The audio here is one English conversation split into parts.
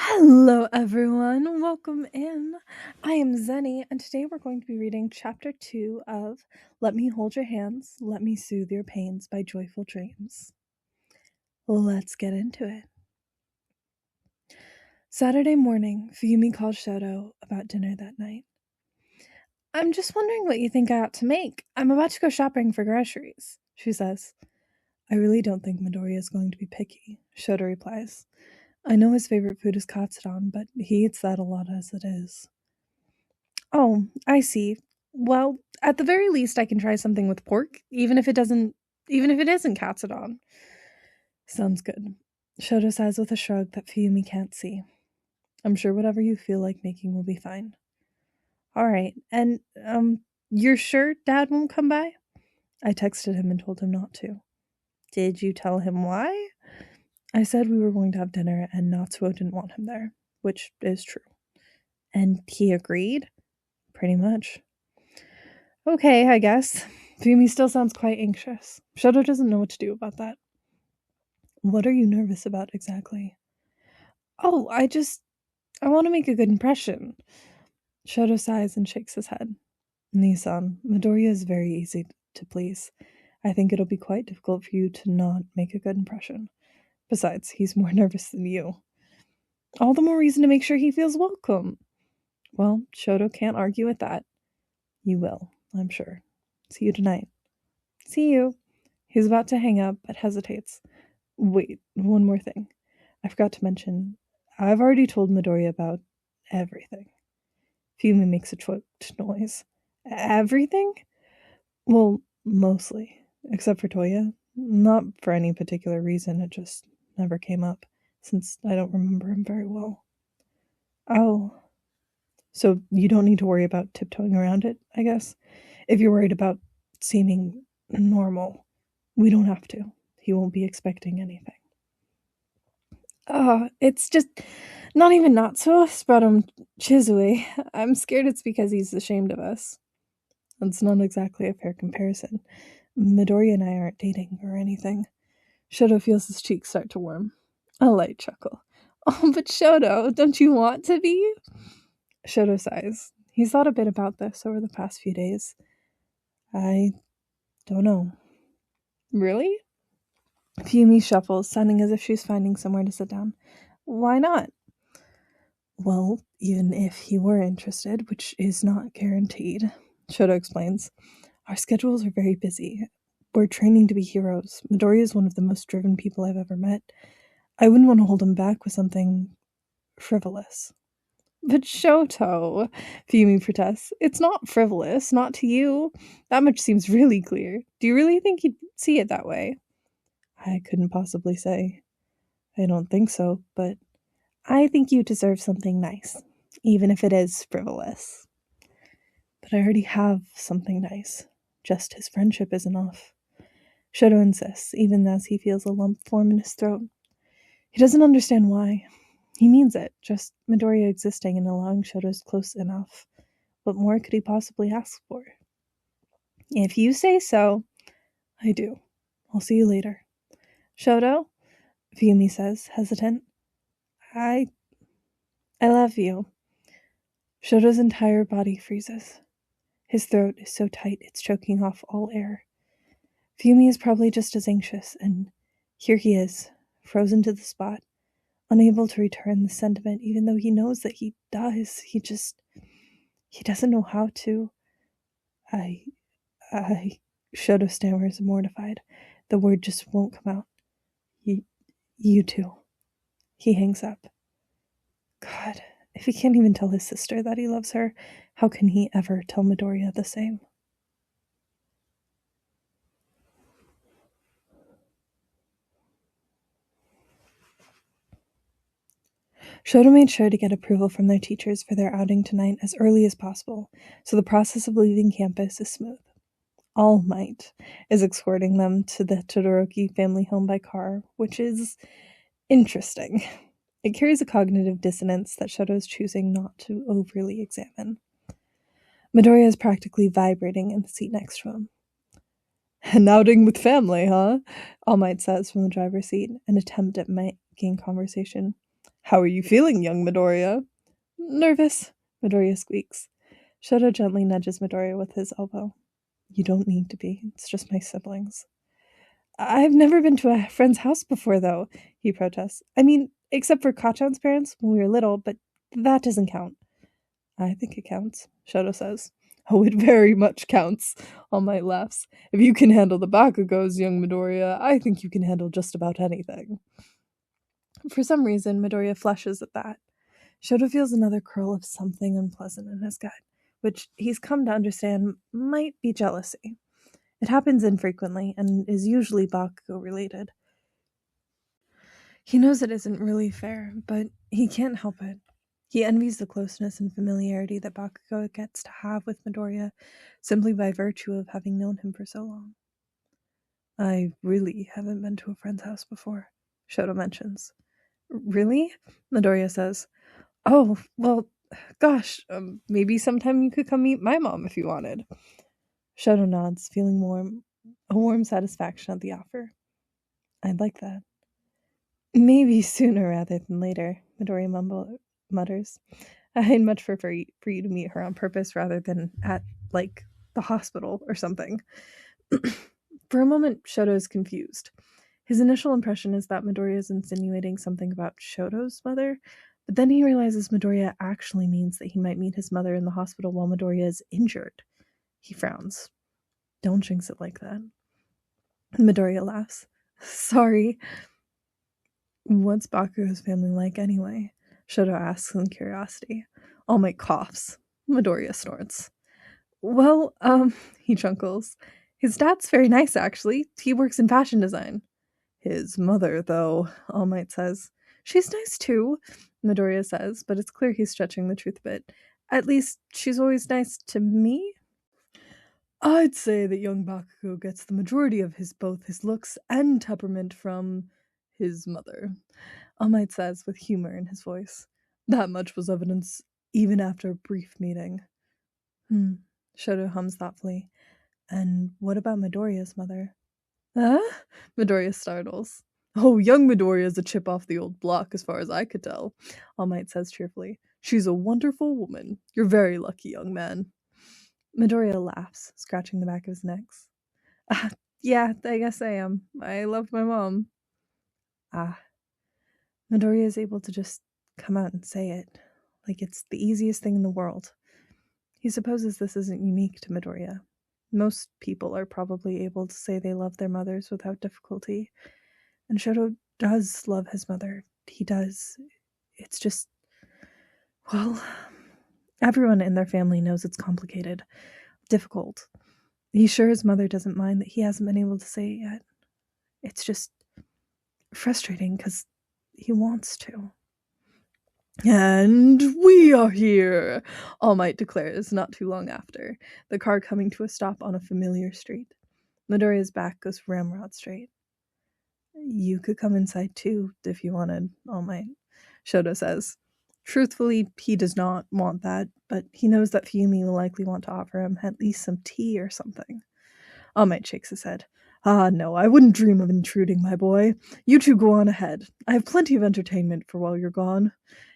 Hello everyone, welcome in. I am Zenny, and today we're going to be reading Chapter 2 of Let Me Hold Your Hands, Let Me Soothe Your Pains by Joyfulldreams. Let's get into it. Saturday morning, Fuyumi calls Shouto about dinner that night. I'm just wondering what you think I ought to make. I'm about to go shopping for groceries, she says. I really don't think Midoriya is going to be picky, Shouto replies. I know his favorite food is katsudon, but he eats that a lot as it is. Oh, I see. Well, at the very least I can try something with pork, even if it isn't katsudon. Sounds good. Shouto says with a shrug that Fuyumi can't see. I'm sure whatever you feel like making will be fine. Alright, and, you're sure Dad won't come by? I texted him and told him not to. Did you tell him why? I said we were going to have dinner and Natsuo didn't want him there, which is true. And he agreed? Pretty much. Okay, I guess. Fuyumi still sounds quite anxious. Shouto doesn't know what to do about that. What are you nervous about exactly? Oh, I want to make a good impression. Shouto sighs and shakes his head. Nisan, Midoriya is very easy to please. I think it'll be quite difficult for you to not make a good impression. Besides, he's more nervous than you. All the more reason to make sure he feels welcome. Well, Shouto can't argue with that. You will, I'm sure. See you tonight. See you. He's about to hang up, but hesitates. Wait, one more thing. I forgot to mention, I've already told Midoriya about everything. Fuyumi makes a choked noise. Everything? Well, mostly. Except for Toya. Not for any particular reason, it just never came up, since I don't remember him very well. Oh. So you don't need to worry about tiptoeing around it, I guess? If you're worried about seeming normal, we don't have to. He won't be expecting anything. It's just not even Natsuo brought him Chizue. I'm scared it's because he's ashamed of us. That's not exactly a fair comparison. Midoriya and I aren't dating or anything. Shouto feels his cheeks start to warm. A light chuckle. Oh, but Shouto, don't you want to be? Shouto sighs. He's thought a bit about this over the past few days. I don't know. Really? Fuyumi shuffles, sounding as if she's finding somewhere to sit down. Why not? Well, even if he were interested, which is not guaranteed, Shouto explains, our schedules are very busy. We're training to be heroes. Midoriya is one of the most driven people I've ever met. I wouldn't want to hold him back with something frivolous. But Shouto, Fuyumi protests, it's not frivolous, not to you. That much seems really clear. Do you really think he'd see it that way? I couldn't possibly say. I don't think so, but I think you deserve something nice, even if it is frivolous. But I already have something nice. Just his friendship is enough. Shouto insists, even as he feels a lump form in his throat. He doesn't understand why. He means it, just Midoriya existing and allowing Shouto's close enough. What more could he possibly ask for? If you say so, I do. I'll see you later. Shouto? Fuyumi says, hesitant. I love you. Shouto's entire body freezes. His throat is so tight it's choking off all air. Fuyumi is probably just as anxious, and here he is, frozen to the spot, unable to return the sentiment, even though he knows that he does. He doesn't know how to. Shouto stammers, mortified. The word just won't come out. You too. He hangs up. God, if he can't even tell his sister that he loves her, how can he ever tell Midoriya the same? Shouto made sure to get approval from their teachers for their outing tonight as early as possible, so the process of leaving campus is smooth. All Might is escorting them to the Todoroki family home by car, which is interesting. It carries a cognitive dissonance that Shouto is choosing not to overly examine. Midoriya is practically vibrating in the seat next to him. An outing with family, huh? All Might says from the driver's seat, an attempt at making conversation. How are you feeling, young Midoriya? Nervous, Midoriya squeaks. Shouto gently nudges Midoriya with his elbow. You don't need to be. It's just my siblings. I've never been to a friend's house before, though, he protests. I mean, except for Kachan's parents when we were little, but that doesn't count. I think it counts, Shouto says. Oh, it very much counts, All Might laughs. If you can handle the Bakugos, young Midoriya, I think you can handle just about anything. For some reason, Midoriya flushes at that. Shouto feels another curl of something unpleasant in his gut, which he's come to understand might be jealousy. It happens infrequently and is usually Bakugo-related. He knows it isn't really fair, but he can't help it. He envies the closeness and familiarity that Bakugo gets to have with Midoriya simply by virtue of having known him for so long. I really haven't been to a friend's house before, Shouto mentions. Really? Midoriya says. Oh, well, gosh, maybe sometime you could come meet my mom if you wanted. Shouto nods, feeling a warm satisfaction at the offer. I'd like that. Maybe sooner rather than later, Midoriya mutters. I'd much prefer for you to meet her on purpose rather than at, the hospital or something. For a moment, Shouto is confused. His initial impression is that Midoriya is insinuating something about Shoto's mother, but then he realizes Midoriya actually means that he might meet his mother in the hospital while Midoriya is injured. He frowns. Don't jinx it like that. Midoriya laughs. Sorry. What's Bakugo's family like anyway? Shouto asks in curiosity. All Might coughs. Midoriya snorts. Well, he chuckles. His dad's very nice, actually. He works in fashion design. His mother, though, All Might says. She's nice, too, Midoriya says, but it's clear he's stretching the truth a bit. At least, she's always nice to me? I'd say that young Bakugo gets the majority of both his looks and temperament from his mother, All Might says with humor in his voice. That much was evidence even after a brief meeting. Shouto hums thoughtfully. And what about Midoriya's mother? Huh? Midoriya startles. Oh, young Midoriya's a chip off the old block as far as I could tell, All Might says cheerfully. She's a wonderful woman. You're very lucky, young man. Midoriya laughs, scratching the back of his neck. Yeah, I guess I am. I love my mom. Midoriya is able to just come out and say it, like it's the easiest thing in the world. He supposes this isn't unique to Midoriya. Most people are probably able to say they love their mothers without difficulty, and Shouto does love his mother. He does. It's just, well, everyone in their family knows it's complicated, difficult. He's sure his mother doesn't mind that he hasn't been able to say it yet. It's just frustrating because he wants to. And we are here, All Might declares not too long after, the car coming to a stop on a familiar street. Midoriya's back goes ramrod straight. You could come inside too, if you wanted, All Might, Shouto says. Truthfully, he does not want that, but he knows that Fuyumi will likely want to offer him at least some tea or something. All Might shakes his head. No, I wouldn't dream of intruding, my boy. You two go on ahead. I have plenty of entertainment for while you're gone.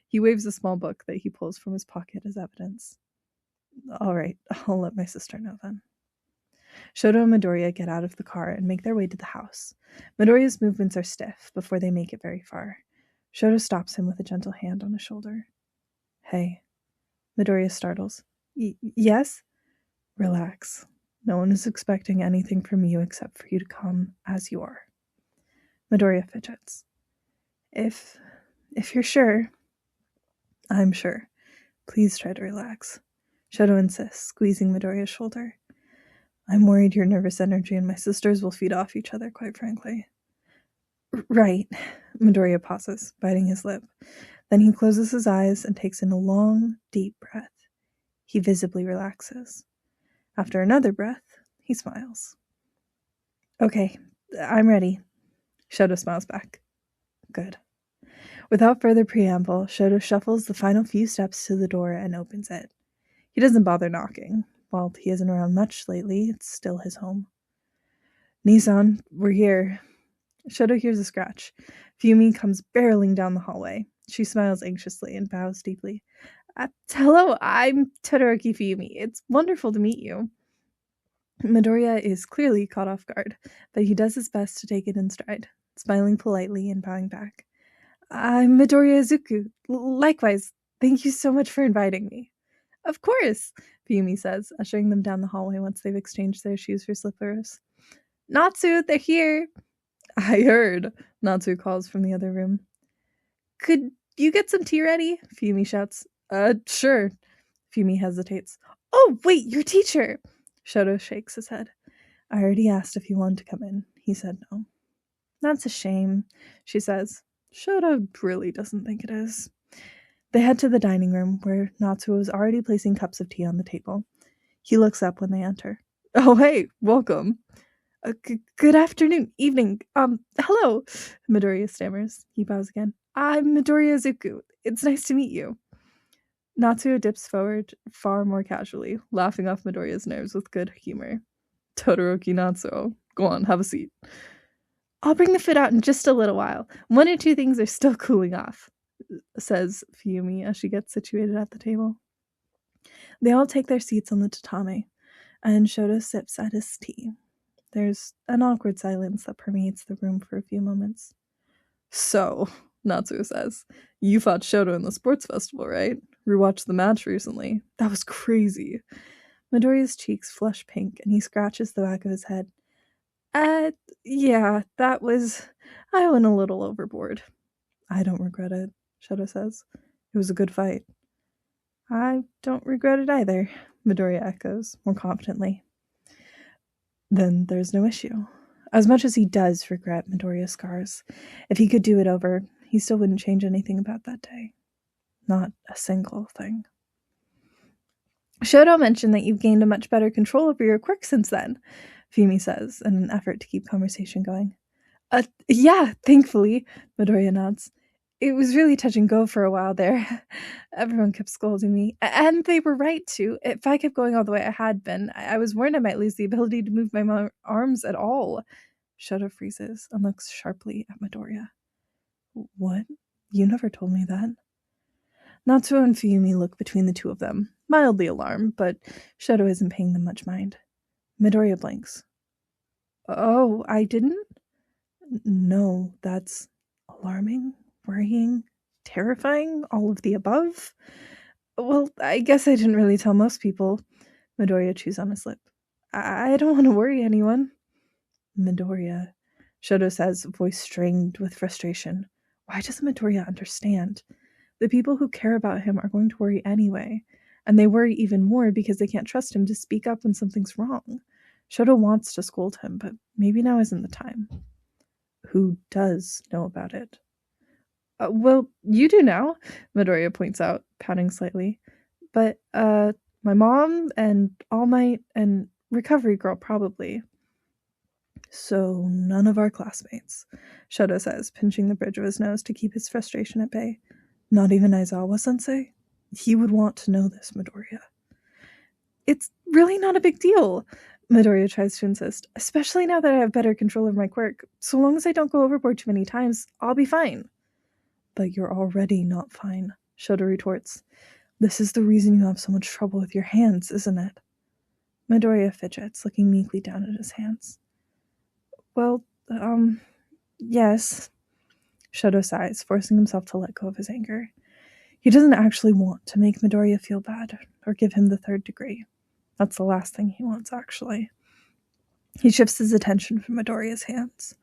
He waves a small book that he pulls from his pocket as evidence. All right, I'll let my sister know then. Shouto and Midoriya get out of the car and make their way to the house. Midoriya's movements are stiff before they make it very far. Shouto stops him with a gentle hand on his shoulder. Hey. Midoriya startles. Yes? Relax. No one is expecting anything from you except for you to come as you are. Midoriya fidgets. If you're sure... I'm sure. Please try to relax. Shouto insists, squeezing Midoriya's shoulder. I'm worried your nervous energy and my sister's will feed off each other, quite frankly. Right. Midoriya pauses, biting his lip. Then he closes his eyes and takes in a long, deep breath. He visibly relaxes. After another breath, he smiles. Okay, I'm ready. Shouto smiles back. Good. Without further preamble, Shouto shuffles the final few steps to the door and opens it. He doesn't bother knocking. While he isn't around much lately, it's still his home. Nissan, we're here. Shouto hears a scratch. Fuyumi comes barreling down the hallway. She smiles anxiously and bows deeply. Hello, I'm Todoroki Fuyumi. It's wonderful to meet you. Midoriya is clearly caught off guard, but he does his best to take it in stride, smiling politely and bowing back. I'm Midoriya Izuku. Likewise, thank you so much for inviting me. Of course, Fuyumi says, ushering them down the hallway once they've exchanged their shoes for slippers. Natsu, they're here. I heard, Natsu calls from the other room. Could you get some tea ready? Fuyumi shouts. Sure. Fuyumi hesitates. Oh, wait, your teacher! Shouto shakes his head. I already asked if you wanted to come in. He said no. That's a shame, she says. Shouto really doesn't think it is. They head to the dining room, where Natsuo is already placing cups of tea on the table. He looks up when they enter. Oh, hey, welcome. Good afternoon, evening. Hello, Midoriya stammers. He bows again. I'm Midoriya Izuku. It's nice to meet you. Natsuo dips forward far more casually, laughing off Midoriya's nerves with good humor. Todoroki Natsuo. Go on, have a seat. I'll bring the food out in just a little while. 1 or 2 things are still cooling off, says Fuyumi as she gets situated at the table. They all take their seats on the tatami, and Shouto sips at his tea. There's an awkward silence that permeates the room for a few moments. So, Natsuo says, you fought Shouto in the sports festival, right? Rewatched the match recently. That was crazy. Midoriya's cheeks flush pink, and he scratches the back of his head. Yeah, that was... I went a little overboard. I don't regret it, Shouto says. It was a good fight. I don't regret it either, Midoriya echoes, more confidently. Then there's no issue. As much as he does regret Midoriya's scars, if he could do it over, he still wouldn't change anything about that day. Not a single thing. Shouto mentioned that you've gained a much better control over your quirk since then, Fuyumi says, in an effort to keep conversation going. Yeah, thankfully, Midoriya nods. It was really touch and go for a while there. Everyone kept scolding me. And they were right, too. If I kept going all the way I had been, I was worried I might lose the ability to move my arms at all. Shouto freezes and looks sharply at Midoriya. What? You never told me that. Natsuo and Fuyumi look between the two of them, mildly alarmed, but Shouto isn't paying them much mind. Midoriya blinks. Oh, I didn't? No, that's alarming, worrying, terrifying, all of the above? Well, I guess I didn't really tell most people. Midoriya chews on his lip. I don't want to worry anyone. Midoriya, Shouto says, voice strained with frustration. Why doesn't Midoriya understand? The people who care about him are going to worry anyway, and they worry even more because they can't trust him to speak up when something's wrong. Shouto wants to scold him, but maybe now isn't the time. Who does know about it? Well, you do now, Midoriya points out, pouting slightly. But, my mom and All Might and Recovery Girl probably. So, none of our classmates, Shouto says, pinching the bridge of his nose to keep his frustration at bay. Not even Aizawa-sensei? He would want to know this, Midoriya. It's really not a big deal, Midoriya tries to insist, especially now that I have better control of my quirk. So long as I don't go overboard too many times, I'll be fine. But you're already not fine, Shouto retorts. This is the reason you have so much trouble with your hands, isn't it? Midoriya fidgets, looking meekly down at his hands. Well, yes. Shouto sighs, forcing himself to let go of his anger. He doesn't actually want to make Midoriya feel bad, or give him the 3rd degree. That's the last thing he wants, actually. He shifts his attention from Midoriya's hands.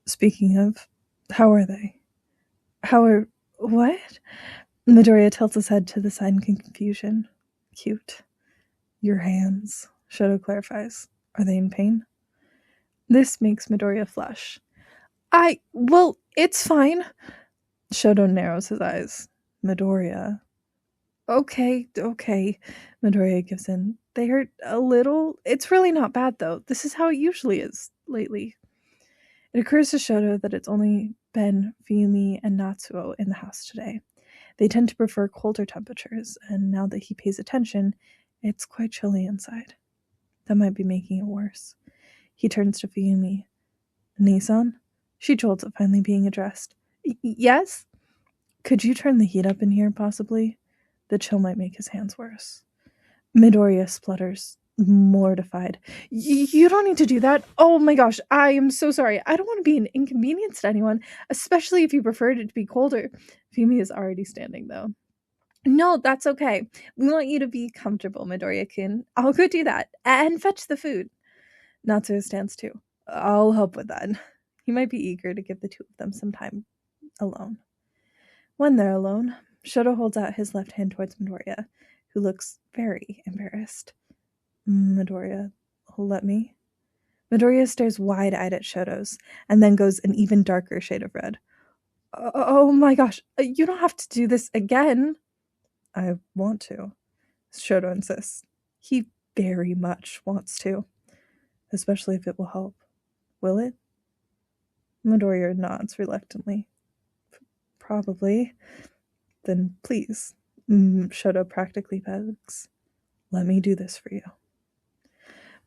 Speaking of, how are they? What? Midoriya tilts his head to the side in confusion. Cute. Your hands, Shouto clarifies. Are they in pain? This makes Midoriya flush. Well, it's fine. Shouto narrows his eyes. Midoriya. Okay, Midoriya gives in. They hurt a little. It's really not bad, though. This is how it usually is lately. It occurs to Shouto that it's only been Fuyumi and Natsuo in the house today. They tend to prefer colder temperatures, and now that he pays attention, it's quite chilly inside. That might be making it worse. He turns to Fuyumi. Nissan? She jolts at finally being addressed. Yes? Could you turn the heat up in here, possibly? The chill might make his hands worse. Midoriya splutters, mortified. You don't need to do that. Oh my gosh, I am so sorry. I don't want to be an inconvenience to anyone, especially if you preferred it to be colder. Fumi is already standing, though. No, that's okay. We want you to be comfortable, Midoriya-kun. I'll go do that. And fetch the food. Natsuo stands too. I'll help with that. He might be eager to give the two of them some time alone. When they're alone, Shouto holds out his left hand towards Midoriya, who looks very embarrassed. Midoriya, let me? Midoriya stares wide-eyed at Shouto's, and then goes an even darker shade of red. Oh my gosh, you don't have to do this again. I want to, Shouto insists. He very much wants to, especially if it will help. Will it? Midoriya nods reluctantly. Probably. Then please, Shouto practically begs. Let me do this for you.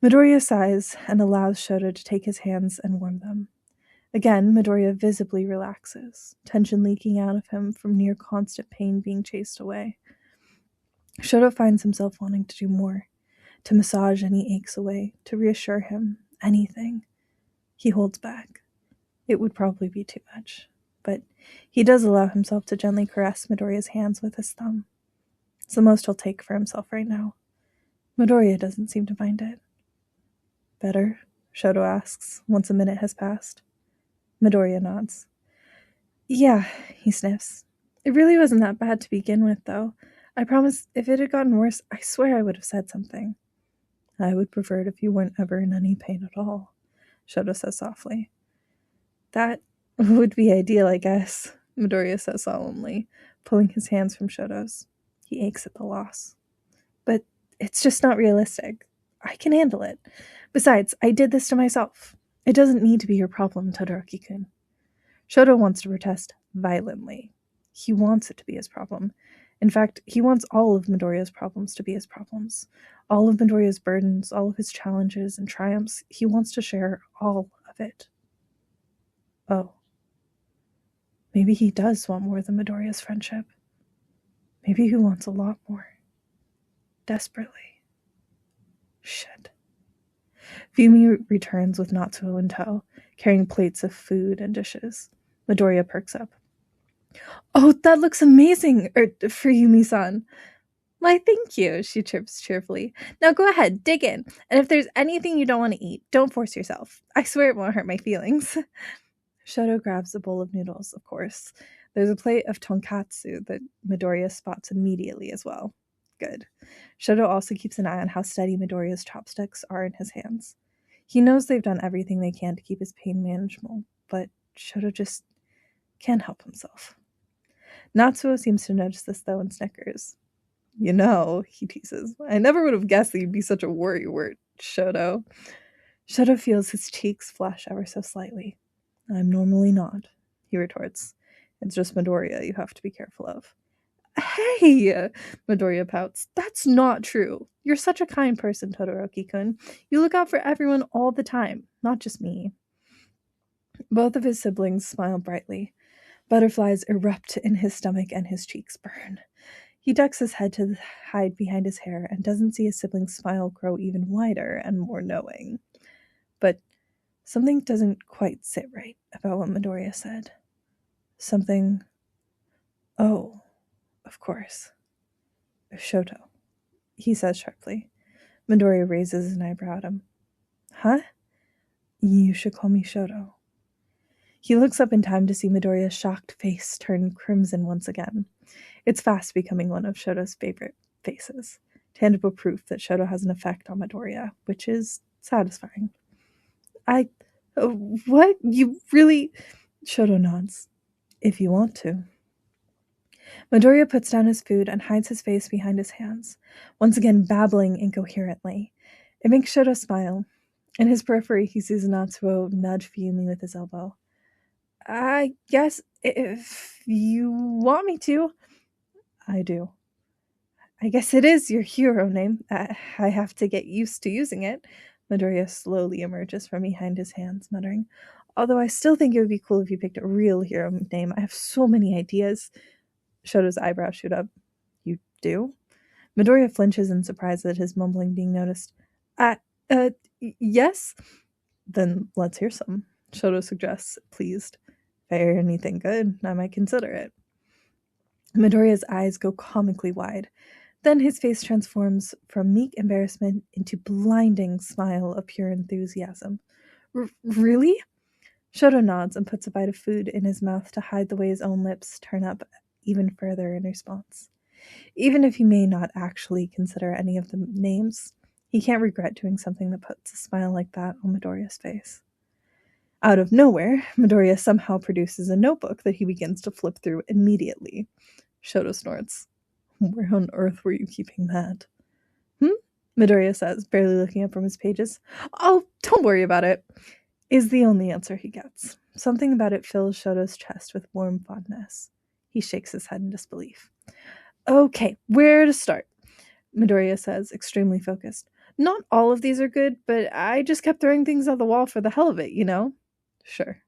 Midoriya sighs and allows Shouto to take his hands and warm them. Again, Midoriya visibly relaxes, tension leaking out of him from near constant pain being chased away. Shouto finds himself wanting to do more, to massage any aches away, to reassure him, anything. He holds back. It would probably be too much, but he does allow himself to gently caress Midoriya's hands with his thumb. It's the most he'll take for himself right now. Midoriya doesn't seem to mind it. Better? Shouto asks, once a minute has passed. Midoriya nods. Yeah, he sniffs. It really wasn't that bad to begin with, though. I promise if it had gotten worse, I swear I would have said something. I would prefer it if you weren't ever in any pain at all, Shouto says softly. That would be ideal, I guess, Midoriya says solemnly, pulling his hands from Shouto's. He aches at the loss. But it's just not realistic. I can handle it. Besides, I did this to myself. It doesn't need to be your problem, Todoroki-kun. Shouto wants to protest violently. He wants it to be his problem. In fact, he wants all of Midoriya's problems to be his problems. All of Midoriya's burdens, all of his challenges and triumphs, he wants to share all of it. Oh. Maybe he does want more than Midoriya's friendship. Maybe he wants a lot more. Desperately. Shit. Fumi returns with Natsuo in tow, carrying plates of food and dishes. Midoriya perks up. Oh, that looks amazing for Yumi-san. Why, thank you, she chirps cheerfully. Now go ahead, dig in. And if there's anything you don't want to eat, don't force yourself. I swear it won't hurt my feelings. Shouto grabs a bowl of noodles, of course. There's a plate of tonkatsu that Midoriya spots immediately as well. Good. Shouto also keeps an eye on how steady Midoriya's chopsticks are in his hands. He knows they've done everything they can to keep his pain manageable, but Shouto just can't help himself. Natsuo seems to notice this, though, and snickers. You know, he teases, I never would have guessed that you'd be such a worrywart, Shouto. Shouto feels his cheeks flush ever so slightly. I'm normally not, he retorts. It's just Midoriya you have to be careful of. Hey, Midoriya pouts. That's not true. You're such a kind person, Todoroki-kun. You look out for everyone all the time, not just me. Both of his siblings smile brightly. Butterflies erupt in his stomach and his cheeks burn. He ducks his head to hide behind his hair and doesn't see his sibling's smile grow even wider and more knowing. But something doesn't quite sit right about what Midoriya said. Something... Oh, of course. Shouto, he says sharply. Midoriya raises an eyebrow at him. Huh? You should call me Shouto. He looks up in time to see Midoriya's shocked face turn crimson once again. It's fast becoming one of Shouto's favorite faces. Tangible proof that Shouto has an effect on Midoriya, which is satisfying. What? You really... Shouto nods. If you want to. Midoriya puts down his food and hides his face behind his hands, once again babbling incoherently. It makes Shouto smile. In his periphery, he sees Natsuo nudge Fumi with his elbow. I guess if you want me to. I do. I guess it is your hero name. I have to get used to using it. Midoriya slowly emerges from behind his hands, muttering, although I still think it would be cool if you picked a real hero name. I have so many ideas. Shoto's eyebrows shoot up. You do? Midoriya flinches in surprise at his mumbling being noticed. Yes? Then let's hear some, Shouto suggests, pleased. If I hear anything good, I might consider it. Midoriya's eyes go comically wide. Then his face transforms from meek embarrassment into blinding smile of pure enthusiasm. Really? Shouto nods and puts a bite of food in his mouth to hide the way his own lips turn up even further in response. Even if he may not actually consider any of the names, he can't regret doing something that puts a smile like that on Midoriya's face. Out of nowhere, Midoriya somehow produces a notebook that he begins to flip through immediately. Shouto snorts. Where on earth were you keeping that? Midoriya says, barely looking up from his pages. Oh, don't worry about it, is the only answer he gets. Something about it fills Shoto's chest with warm fondness. He shakes his head in disbelief. Okay, where to start? Midoriya says, extremely focused. Not all of these are good, but I just kept throwing things on the wall for the hell of it, you know? Sure.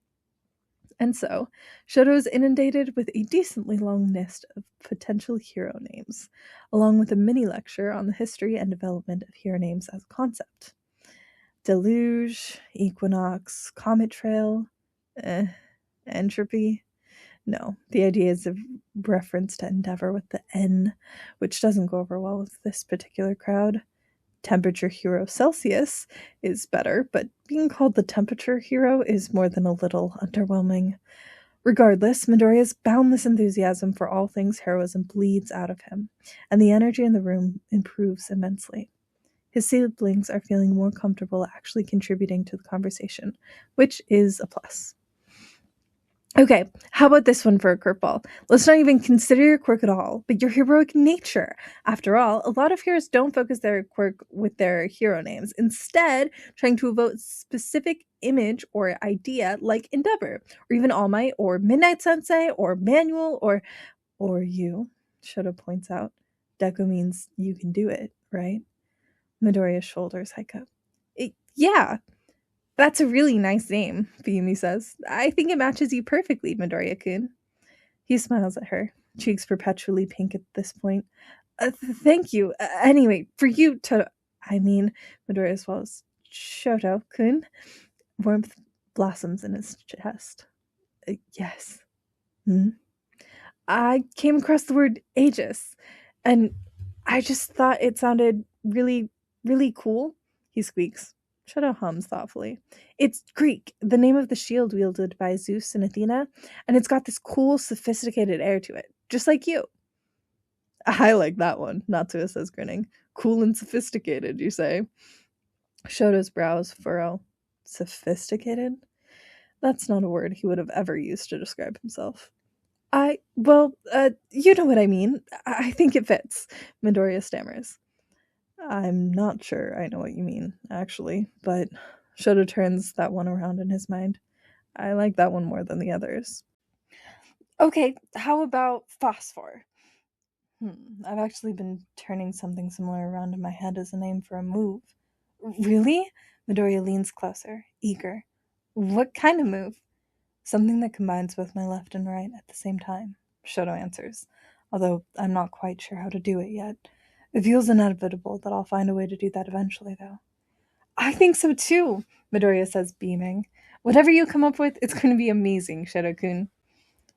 And so, Shouto is inundated with a decently long list of potential hero names, along with a mini-lecture on the history and development of hero names as a concept. Deluge, Equinox, Comet Trail, Entropy. No, the idea is a reference to Endeavor with the N, which doesn't go over well with this particular crowd. Temperature Hero Celsius is better, but being called the Temperature Hero is more than a little underwhelming. Regardless, Midoriya's boundless enthusiasm for all things heroism bleeds out of him, and the energy in the room improves immensely. His siblings are feeling more comfortable actually contributing to the conversation, which is a plus. Okay, how about this one for a curveball? Let's not even consider your quirk at all, but your heroic nature. After all, a lot of heroes don't focus their quirk with their hero names, instead trying to evoke a specific image or idea like Endeavor, or even All Might, or Midnight Sensei, or Manual, or you, Shouto points out. Deku means you can do it, right? Midoriya's shoulders hike up. Yeah. That's a really nice name, Fuyumi says. I think it matches you perfectly, Midoriya-kun. He smiles at her, cheeks perpetually pink at this point. Thank you. Anyway, for you, Midoriya swallows. Shouto-kun. Warmth blossoms in his chest. Yes. I came across the word Aegis, and I just thought it sounded really, really cool, he squeaks. Shouto hums thoughtfully. It's Greek, the name of the shield wielded by Zeus and Athena, and it's got this cool, sophisticated air to it, just like you. I like that one, Natsuo says, grinning. Cool and sophisticated, you say? Shouto's brows furrow. Sophisticated? That's not a word he would have ever used to describe himself. You know what I mean. I think it fits, Midoriya stammers. I'm not sure I know what you mean, actually, but Shouto turns that one around in his mind. I like that one more than the others. Okay, how about phosphor? I've actually been turning something similar around in my head as a name for a move. Really? Midoriya leans closer, eager. What kind of move? Something that combines both my left and right at the same time, Shouto answers, although I'm not quite sure how to do it yet. It feels inevitable that I'll find a way to do that eventually, though. I think so too, Midoriya says, beaming. Whatever you come up with, it's going to be amazing, Shouto-kun.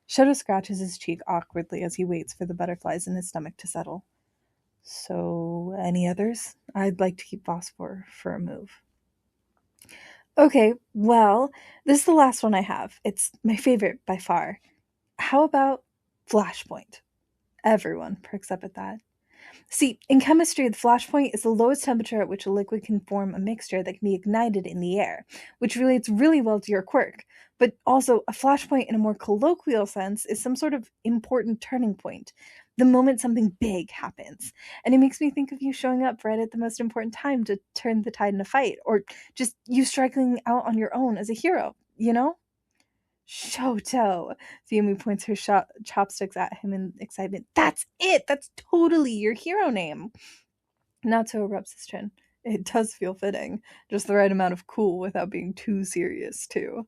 Shouto scratches his cheek awkwardly as he waits for the butterflies in his stomach to settle. So, any others? I'd like to keep phosphor for a move. Okay, well, this is the last one I have. It's my favorite by far. How about flashpoint? Everyone perks up at that. See, in chemistry, the flashpoint is the lowest temperature at which a liquid can form a mixture that can be ignited in the air, which relates really well to your quirk. But also, a flashpoint in a more colloquial sense is some sort of important turning point, the moment something big happens. And it makes me think of you showing up right at the most important time to turn the tide in a fight, or just you striking out on your own as a hero, you know? Shouto! Fuyumi points her chopsticks at him in excitement. That's it! That's totally your hero name! Natsuo rubs his chin. It does feel fitting. Just the right amount of cool without being too serious, too.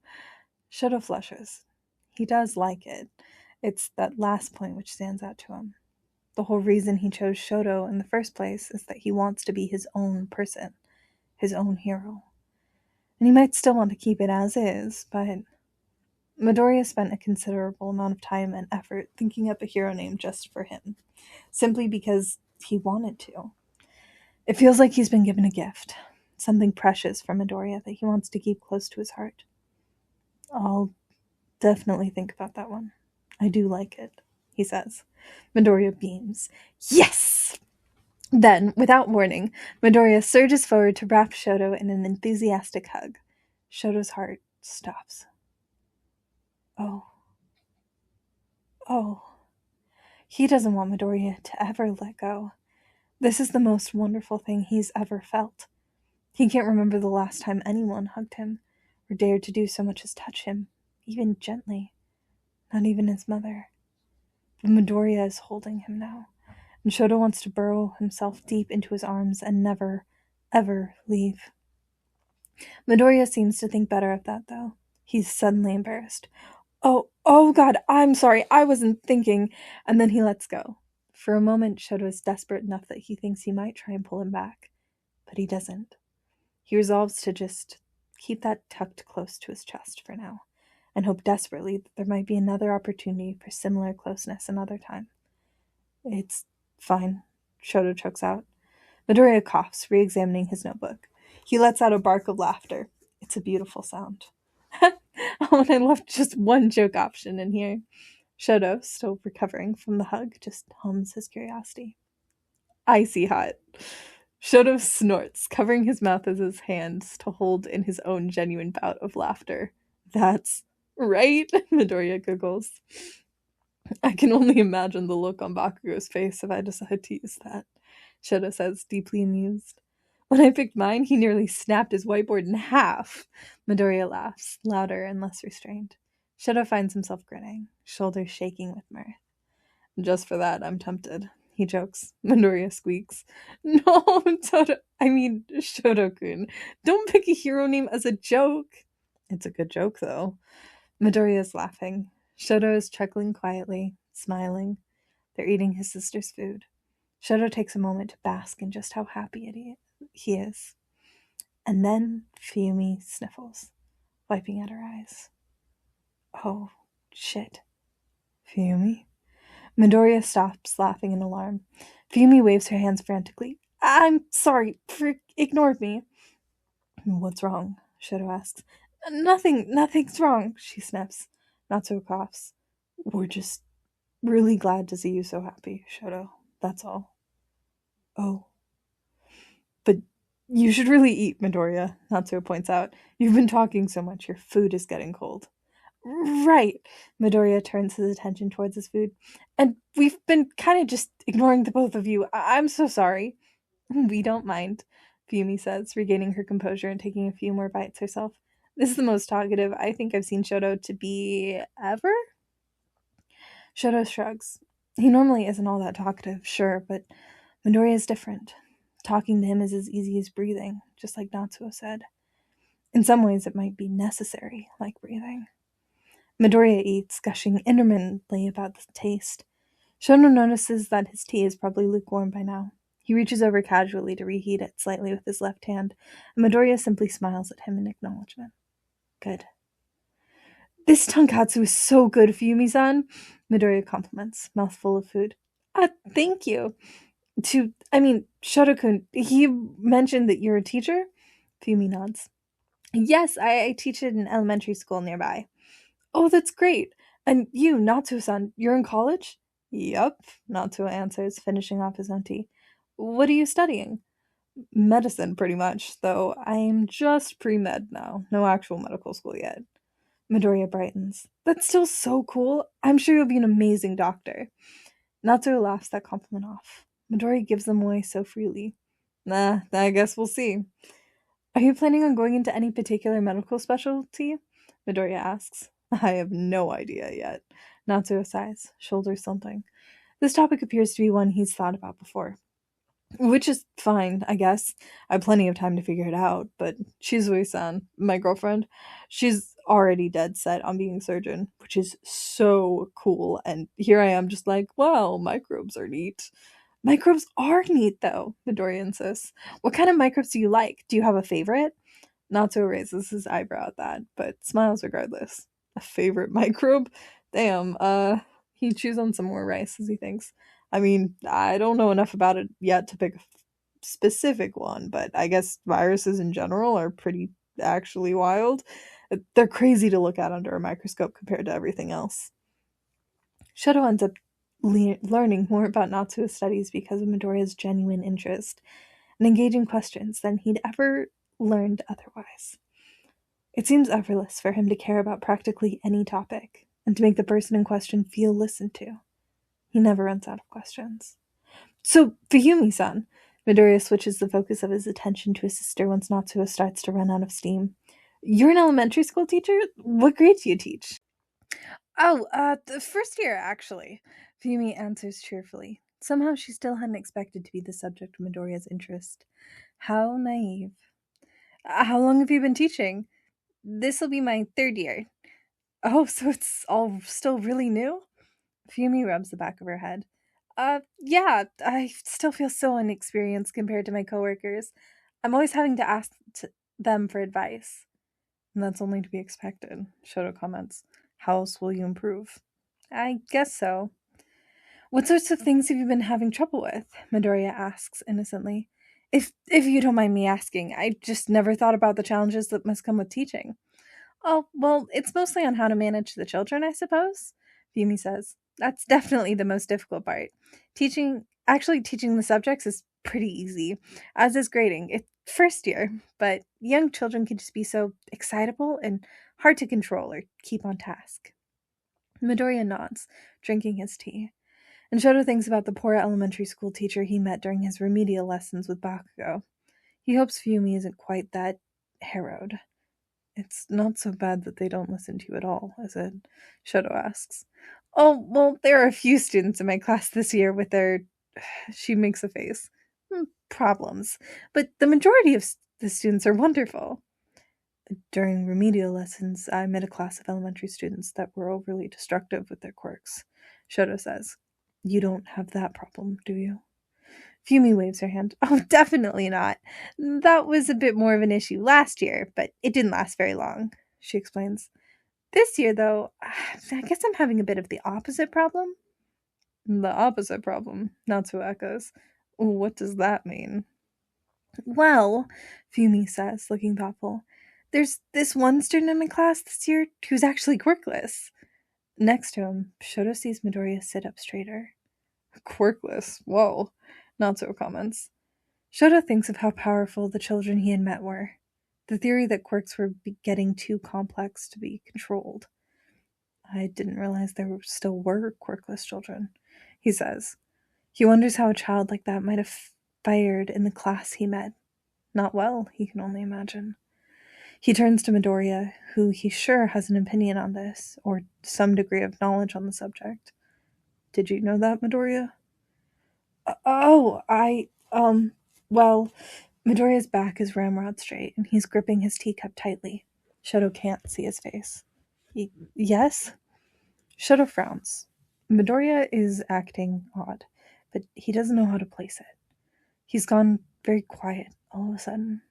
Shouto flushes. He does like it. It's that last point which stands out to him. The whole reason he chose Shouto in the first place is that he wants to be his own person, his own hero. And he might still want to keep it as is, but Midoriya spent a considerable amount of time and effort thinking up a hero name just for him, simply because he wanted to. It feels like he's been given a gift, something precious from Midoriya that he wants to keep close to his heart. I'll definitely think about that one. I do like it, he says. Midoriya beams. Yes! Then, without warning, Midoriya surges forward to wrap Shouto in an enthusiastic hug. Shoto's heart stops. Oh. He doesn't want Midoriya to ever let go. This is the most wonderful thing he's ever felt. He can't remember the last time anyone hugged him, or dared to do so much as touch him, even gently. Not even his mother. But Midoriya is holding him now, and Shouto wants to burrow himself deep into his arms and never, ever leave. Midoriya seems to think better of that, though. He's suddenly embarrassed. Oh God, I'm sorry, I wasn't thinking. And then he lets go. For a moment, Shouto is desperate enough that he thinks he might try and pull him back. But he doesn't. He resolves to just keep that tucked close to his chest for now, and hope desperately that there might be another opportunity for similar closeness another time. It's fine, Shouto chokes out. Midoriya coughs, re-examining his notebook. He lets out a bark of laughter. It's a beautiful sound. Oh, and I left just one joke option in here. Shouto, still recovering from the hug, just hums his curiosity. Icy hot. Shouto snorts, covering his mouth with his hands to hold in his own genuine bout of laughter. That's right, Midoriya giggles. I can only imagine the look on Bakugo's face if I decide to use that, Shouto says, deeply amused. When I picked mine, he nearly snapped his whiteboard in half. Midoriya laughs, louder and less restrained. Shouto finds himself grinning, shoulders shaking with mirth. Just for that, I'm tempted, he jokes. Midoriya squeaks. No, Shouto-kun. Don't pick a hero name as a joke. It's a good joke, though. Midoriya is laughing. Shouto is chuckling quietly, smiling. They're eating his sister's food. Shouto takes a moment to bask in just how happy he is. And then Fuyumi sniffles, wiping at her eyes. Oh, shit. Fuyumi? Midoriya stops, laughing in alarm. Fuyumi waves her hands frantically. I'm sorry, ignore me. What's wrong? Shouto asks. Nothing's wrong, she sniffs. Natsuo coughs. We're just really glad to see you so happy, Shouto. That's all. Oh. But you should really eat, Midoriya, Natsuo points out. You've been talking so much, your food is getting cold. Right. Midoriya turns his attention towards his food. And we've been kind of just ignoring the both of you. I'm so sorry. We don't mind, Fuyumi says, regaining her composure and taking a few more bites herself. This is the most talkative I think I've seen Shouto to be ever? Shouto shrugs. He normally isn't all that talkative, sure, but Midoriya is different. Talking to him is as easy as breathing, just like Natsuo said. In some ways, it might be necessary, like breathing. Midoriya eats, gushing intermittently about the taste. Shouto notices that his tea is probably lukewarm by now. He reaches over casually to reheat it slightly with his left hand, and Midoriya simply smiles at him in acknowledgement. Good. This tonkatsu is so good, Fuyumi-san, Midoriya compliments, mouthful of food. Thank you. Shouto-kun, he mentioned that you're a teacher? Fuyumi nods. Yes, I teach at an elementary school nearby. Oh, that's great. And you, Natsuo-san, you're in college? Yup, Natsuo answers, finishing off his own tea. What are you studying? Medicine, pretty much, though I'm just pre-med now. No actual medical school yet. Midoriya brightens. That's still so cool. I'm sure you'll be an amazing doctor. Natsuo laughs that compliment off. Midoriya gives them away so freely. Nah, I guess we'll see. Are you planning on going into any particular medical specialty? Midoriya asks. I have no idea yet. Natsuo sighs, shoulders slumping. This topic appears to be one he's thought about before. Which is fine, I guess. I have plenty of time to figure it out, but Shizue-san, my girlfriend, she's already dead set on being a surgeon, which is so cool. And here I am just like, well, microbes are neat. Microbes are neat, though, Midoriya insists. What kind of microbes do you like? Do you have a favorite? Natsuo raises his eyebrow at that, but smiles regardless. A favorite microbe? Damn, he chews on some more rice as he thinks. I mean, I don't know enough about it yet to pick a specific one, but I guess viruses in general are pretty actually wild. They're crazy to look at under a microscope compared to everything else. Shouto ends up learning more about Natsuo's studies because of Midoriya's genuine interest and engaging questions than he'd ever learned otherwise. It seems effortless for him to care about practically any topic and to make the person in question feel listened to. He never runs out of questions. So, Fuyumi-san, Midoriya switches the focus of his attention to his sister once Natsuo starts to run out of steam. You're an elementary school teacher? What grade do you teach? Oh, the first year, actually. Fuyumi answers cheerfully. Somehow she still hadn't expected to be the subject of Midoriya's interest. How naive. How long have you been teaching? This'll be my third year. Oh, so it's all still really new? Fuyumi rubs the back of her head. Yeah, I still feel so inexperienced compared to my coworkers. I'm always having to ask them for advice. And that's only to be expected, Shouto comments. How else will you improve? I guess so. What sorts of things have you been having trouble with? Midoriya asks innocently. If you don't mind me asking, I just never thought about the challenges that must come with teaching. Oh, well, it's mostly on how to manage the children, I suppose, Fumi says. That's definitely the most difficult part. Actually teaching the subjects is pretty easy, as is grading. It's first year, but young children can just be so excitable and hard to control or keep on task. Midoriya nods, drinking his tea, and Shoto thinks about the poor elementary school teacher he met during his remedial lessons with Bakugo. He hopes Fumi isn't quite that harrowed. It's not so bad that they don't listen to you at all, is it? Shoto asks. Oh, well, there are a few students in my class this year with their... She makes a face. Problems. But the majority of the students are wonderful. During remedial lessons, I met a class of elementary students that were overly destructive with their quirks. Shoto says. You don't have that problem, do you? Fumi waves her hand. Oh, definitely not. That was a bit more of an issue last year, but it didn't last very long, she explains. This year, though, I guess I'm having a bit of the opposite problem. The opposite problem, Natsuo echoes. What does that mean? Well, Fumi says, looking thoughtful, there's this one student in my class this year who's actually quirkless. Next to him, Shoto sees Midoriya sit up straighter. Quirkless? Whoa, Natsuo comments. Shoto thinks of how powerful the children he had met were. The theory that quirks were getting too complex to be controlled. I didn't realize there still were quirkless children, he says. He wonders how a child like that might have fared in the class he met. Not well, he can only imagine. He turns to Midoriya, who he's sure has an opinion on this, or some degree of knowledge on the subject. Did you know that, Midoriya? Well, Midoriya's back is ramrod straight, and he's gripping his teacup tightly. Shoto can't see his face. Yes? Shoto frowns. Midoriya is acting odd, but he doesn't know how to place it. He's gone very quiet all of a sudden.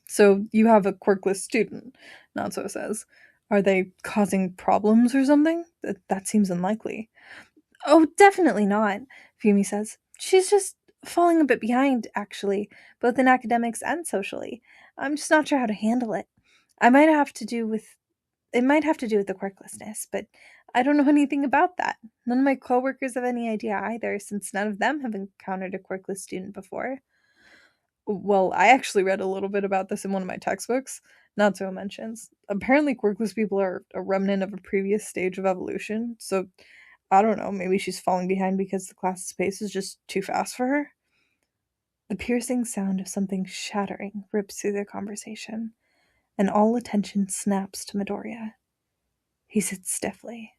So you have a quirkless student, Natsuo says. Are they causing problems or something? That seems unlikely. Oh, definitely not, Fumi says. She's just falling a bit behind, actually, both in academics and socially. I'm just not sure how to handle it. It might have to do with the quirklessness, but I don't know anything about that. None of my coworkers have any idea either, since none of them have encountered a quirkless student before. Well, I actually read a little bit about this in one of my textbooks. Natsuo mentions. Apparently, quirkless people are a remnant of a previous stage of evolution, so I don't know, maybe she's falling behind because the class's pace is just too fast for her? The piercing sound of something shattering rips through their conversation, and all attention snaps to Midoriya. He sits stiffly,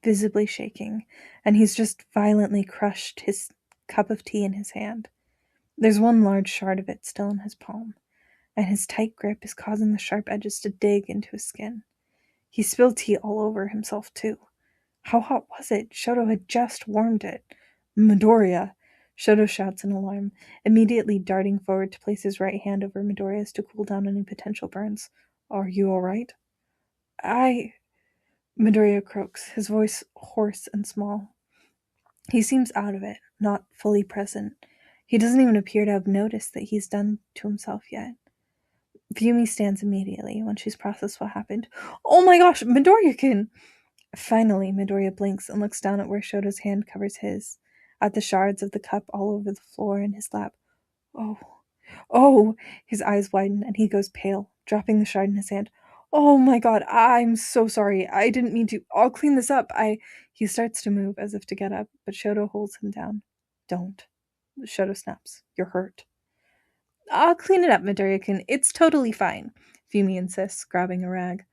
visibly shaking, and he's just violently crushed his cup of tea in his hand. There's one large shard of it still in his palm, and his tight grip is causing the sharp edges to dig into his skin. He spilled tea all over himself, too. How hot was it? Shouto had just warmed it. Midoriya! Shouto shouts in alarm, immediately darting forward to place his right hand over Midoriya's to cool down any potential burns. Are you all right? Midoriya croaks, his voice hoarse and small. He seems out of it, not fully present. He doesn't even appear to have noticed that he's done to himself yet. Fumi stands immediately when she's processed what happened. Oh my gosh, Midoriya-kun! Finally, Midoriya blinks and looks down at where Shoto's hand covers his, at the shards of the cup all over the floor in his lap. Oh! His eyes widen and he goes pale, dropping the shard in his hand. Oh my god, I'm so sorry. I didn't mean to. I'll clean this up. He starts to move as if to get up, but Shouto holds him down. Don't. Shouto snaps. You're hurt. I'll clean it up, Midoriya-kun. It's totally fine, Fumi insists, grabbing a rag.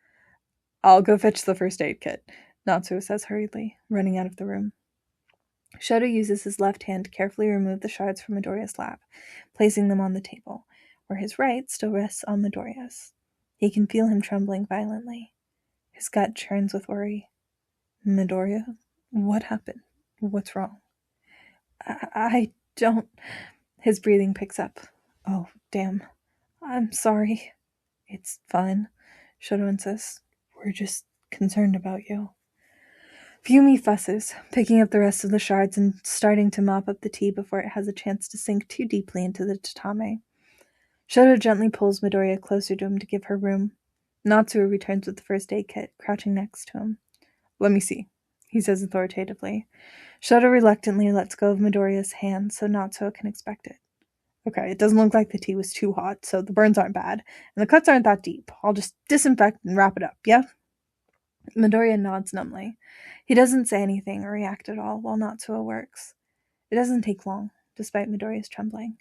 I'll go fetch the first aid kit, Natsuo says hurriedly, running out of the room. Shouto uses his left hand to carefully remove the shards from Midoriya's lap, placing them on the table, where his right still rests on Midoriya's. He can feel him trembling violently. His gut churns with worry. Midoriya? What happened? What's wrong? I don't... His breathing picks up. Oh, damn. I'm sorry. It's fine, Shouto insists. We're just concerned about you. Fumi fusses, picking up the rest of the shards and starting to mop up the tea before it has a chance to sink too deeply into the tatame. Shouto gently pulls Midoriya closer to him to give her room. Natsuo returns with the first aid kit, crouching next to him. Let me see, he says authoritatively. Shouto reluctantly lets go of Midoriya's hand so Natsuo can inspect it. Okay, it doesn't look like the tea was too hot, so the burns aren't bad, and the cuts aren't that deep. I'll just disinfect and wrap it up, yeah? Midoriya nods numbly. He doesn't say anything or react at all while Natsuo works. It doesn't take long, despite Midoriya's trembling.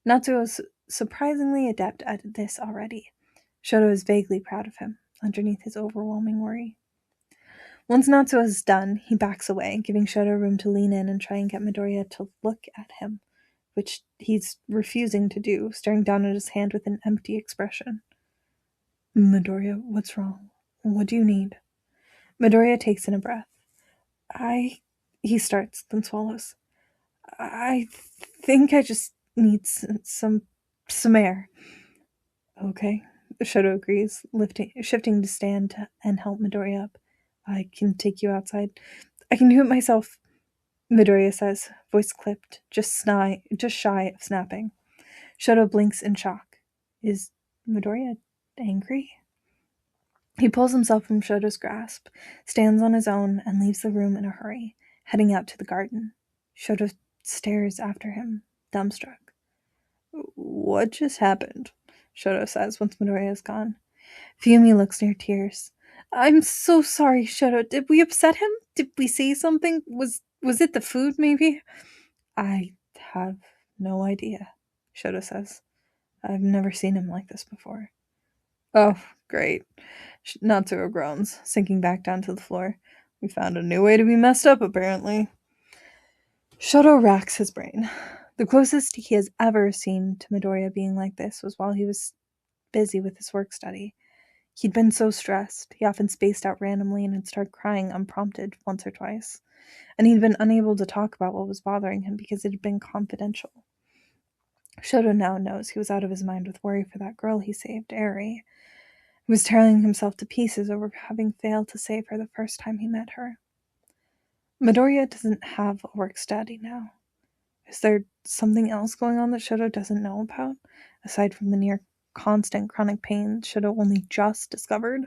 Natsuo is surprisingly adept at this already. Shouto is vaguely proud of him, underneath his overwhelming worry. Once Natsuo is done, he backs away, giving Shouto room to lean in and try and get Midoriya to look at him, which he's refusing to do, staring down at his hand with an empty expression. Midoriya, what's wrong? What do you need? Midoriya takes in a breath. He starts, then swallows. I think I just need some air. Okay, Shouto agrees, shifting to stand and help Midoriya up. I can take you outside. I can do it myself, Midoriya says, voice clipped, just shy of snapping. Shouto blinks in shock. Is Midoriya angry? He pulls himself from Shoto's grasp, stands on his own, and leaves the room in a hurry, heading out to the garden. Shouto stares after him, dumbstruck. What just happened? Shouto says once Midoriya is gone. Fumi looks near tears. I'm so sorry, Shouto. Did we upset him? Did we say something? Was it the food, maybe? I have no idea, Shouto says. I've never seen him like this before. Oh, great. Natsuo groans, sinking back down to the floor. We found a new way to be messed up, apparently. Shouto racks his brain. The closest he has ever seen to Midoriya being like this was while he was busy with his work study. He'd been so stressed, he often spaced out randomly and had started crying unprompted once or twice. And he'd been unable to talk about what was bothering him because it had been confidential. Shouto now knows he was out of his mind with worry for that girl he saved, Eri. He was tearing himself to pieces over having failed to save her the first time he met her. Midoriya doesn't have a work study now. Is there something else going on that Shouto doesn't know about, aside from the near constant chronic pain Shouto only just discovered?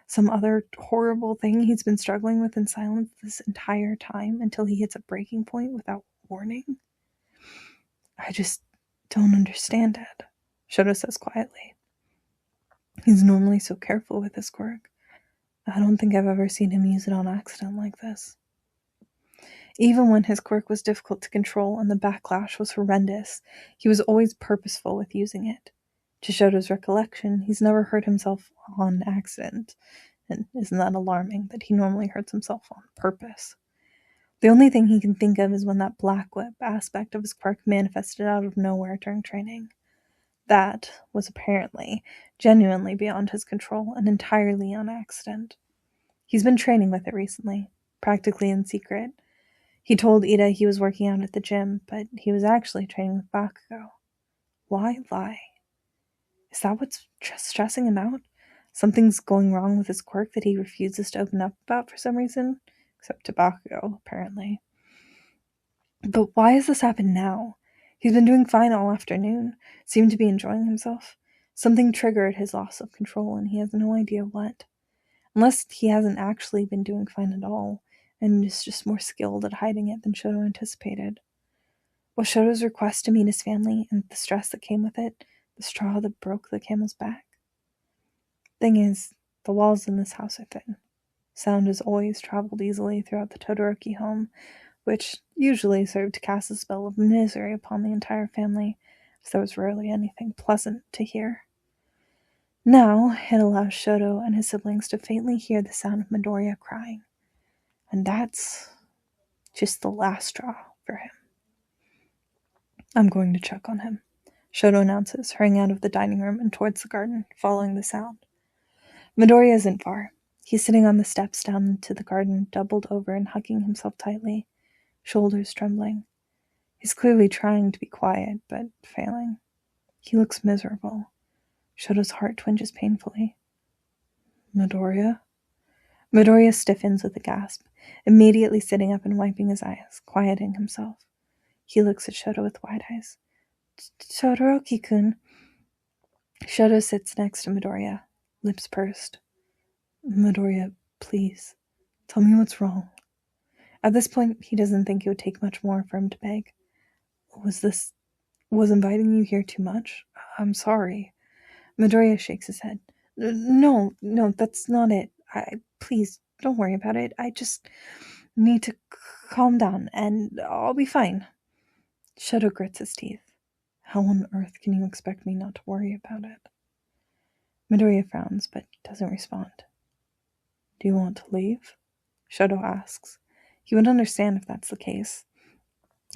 Some other horrible thing he's been struggling with in silence this entire time until he hits a breaking point without warning? I just don't understand it, Shouto says quietly. He's normally so careful with his quirk. I don't think I've ever seen him use it on accident like this. Even when his quirk was difficult to control and the backlash was horrendous, he was always purposeful with using it. To Shouto's recollection, he's never hurt himself on accident, and isn't that alarming that he normally hurts himself on purpose? The only thing he can think of is when that black whip aspect of his quirk manifested out of nowhere during training. That was apparently genuinely beyond his control and entirely on accident. He's been training with it recently, practically in secret. He told Ida he was working out at the gym, but he was actually training with Bakugo. Why lie? Is that what's stressing him out? Something's going wrong with his quirk that he refuses to open up about for some reason? Except to Bakugo, apparently. But why has this happened now? He's been doing fine all afternoon, seemed to be enjoying himself. Something triggered his loss of control, and he has no idea what. Unless he hasn't actually been doing fine at all, and is just more skilled at hiding it than Shouto anticipated. Was Shouto's request to meet his family and the stress that came with it the straw that broke the camel's back? Thing is, the walls in this house are thin. Sound has always traveled easily throughout the Todoroki home, which usually served to cast a spell of misery upon the entire family, as there was rarely anything pleasant to hear. Now it allows Shouto and his siblings to faintly hear the sound of Midoriya crying. And that's just the last straw for him. I'm going to check on him, Shouto announces, hurrying out of the dining room and towards the garden, following the sound. Midoriya isn't far. He's sitting on the steps down into the garden, doubled over and hugging himself tightly, shoulders trembling. He's clearly trying to be quiet, but failing. He looks miserable. Shouto's heart twinges painfully. Midoriya? Midoriya stiffens with a gasp, immediately sitting up and wiping his eyes, quieting himself. He looks at Shouto with wide eyes. Todoroki-kun. Shouto sits next to Midoriya, lips pursed. Midoriya, please, tell me what's wrong. At this point, he doesn't think it would take much more for him to beg. Was inviting you here too much? I'm sorry. Midoriya shakes his head. No, that's not it. Please, don't worry about it. I just need to calm down, and I'll be fine. Shouto grits his teeth. How on earth can you expect me not to worry about it? Midoriya frowns, but doesn't respond. Do you want to leave? Shouto asks. He would understand if that's the case.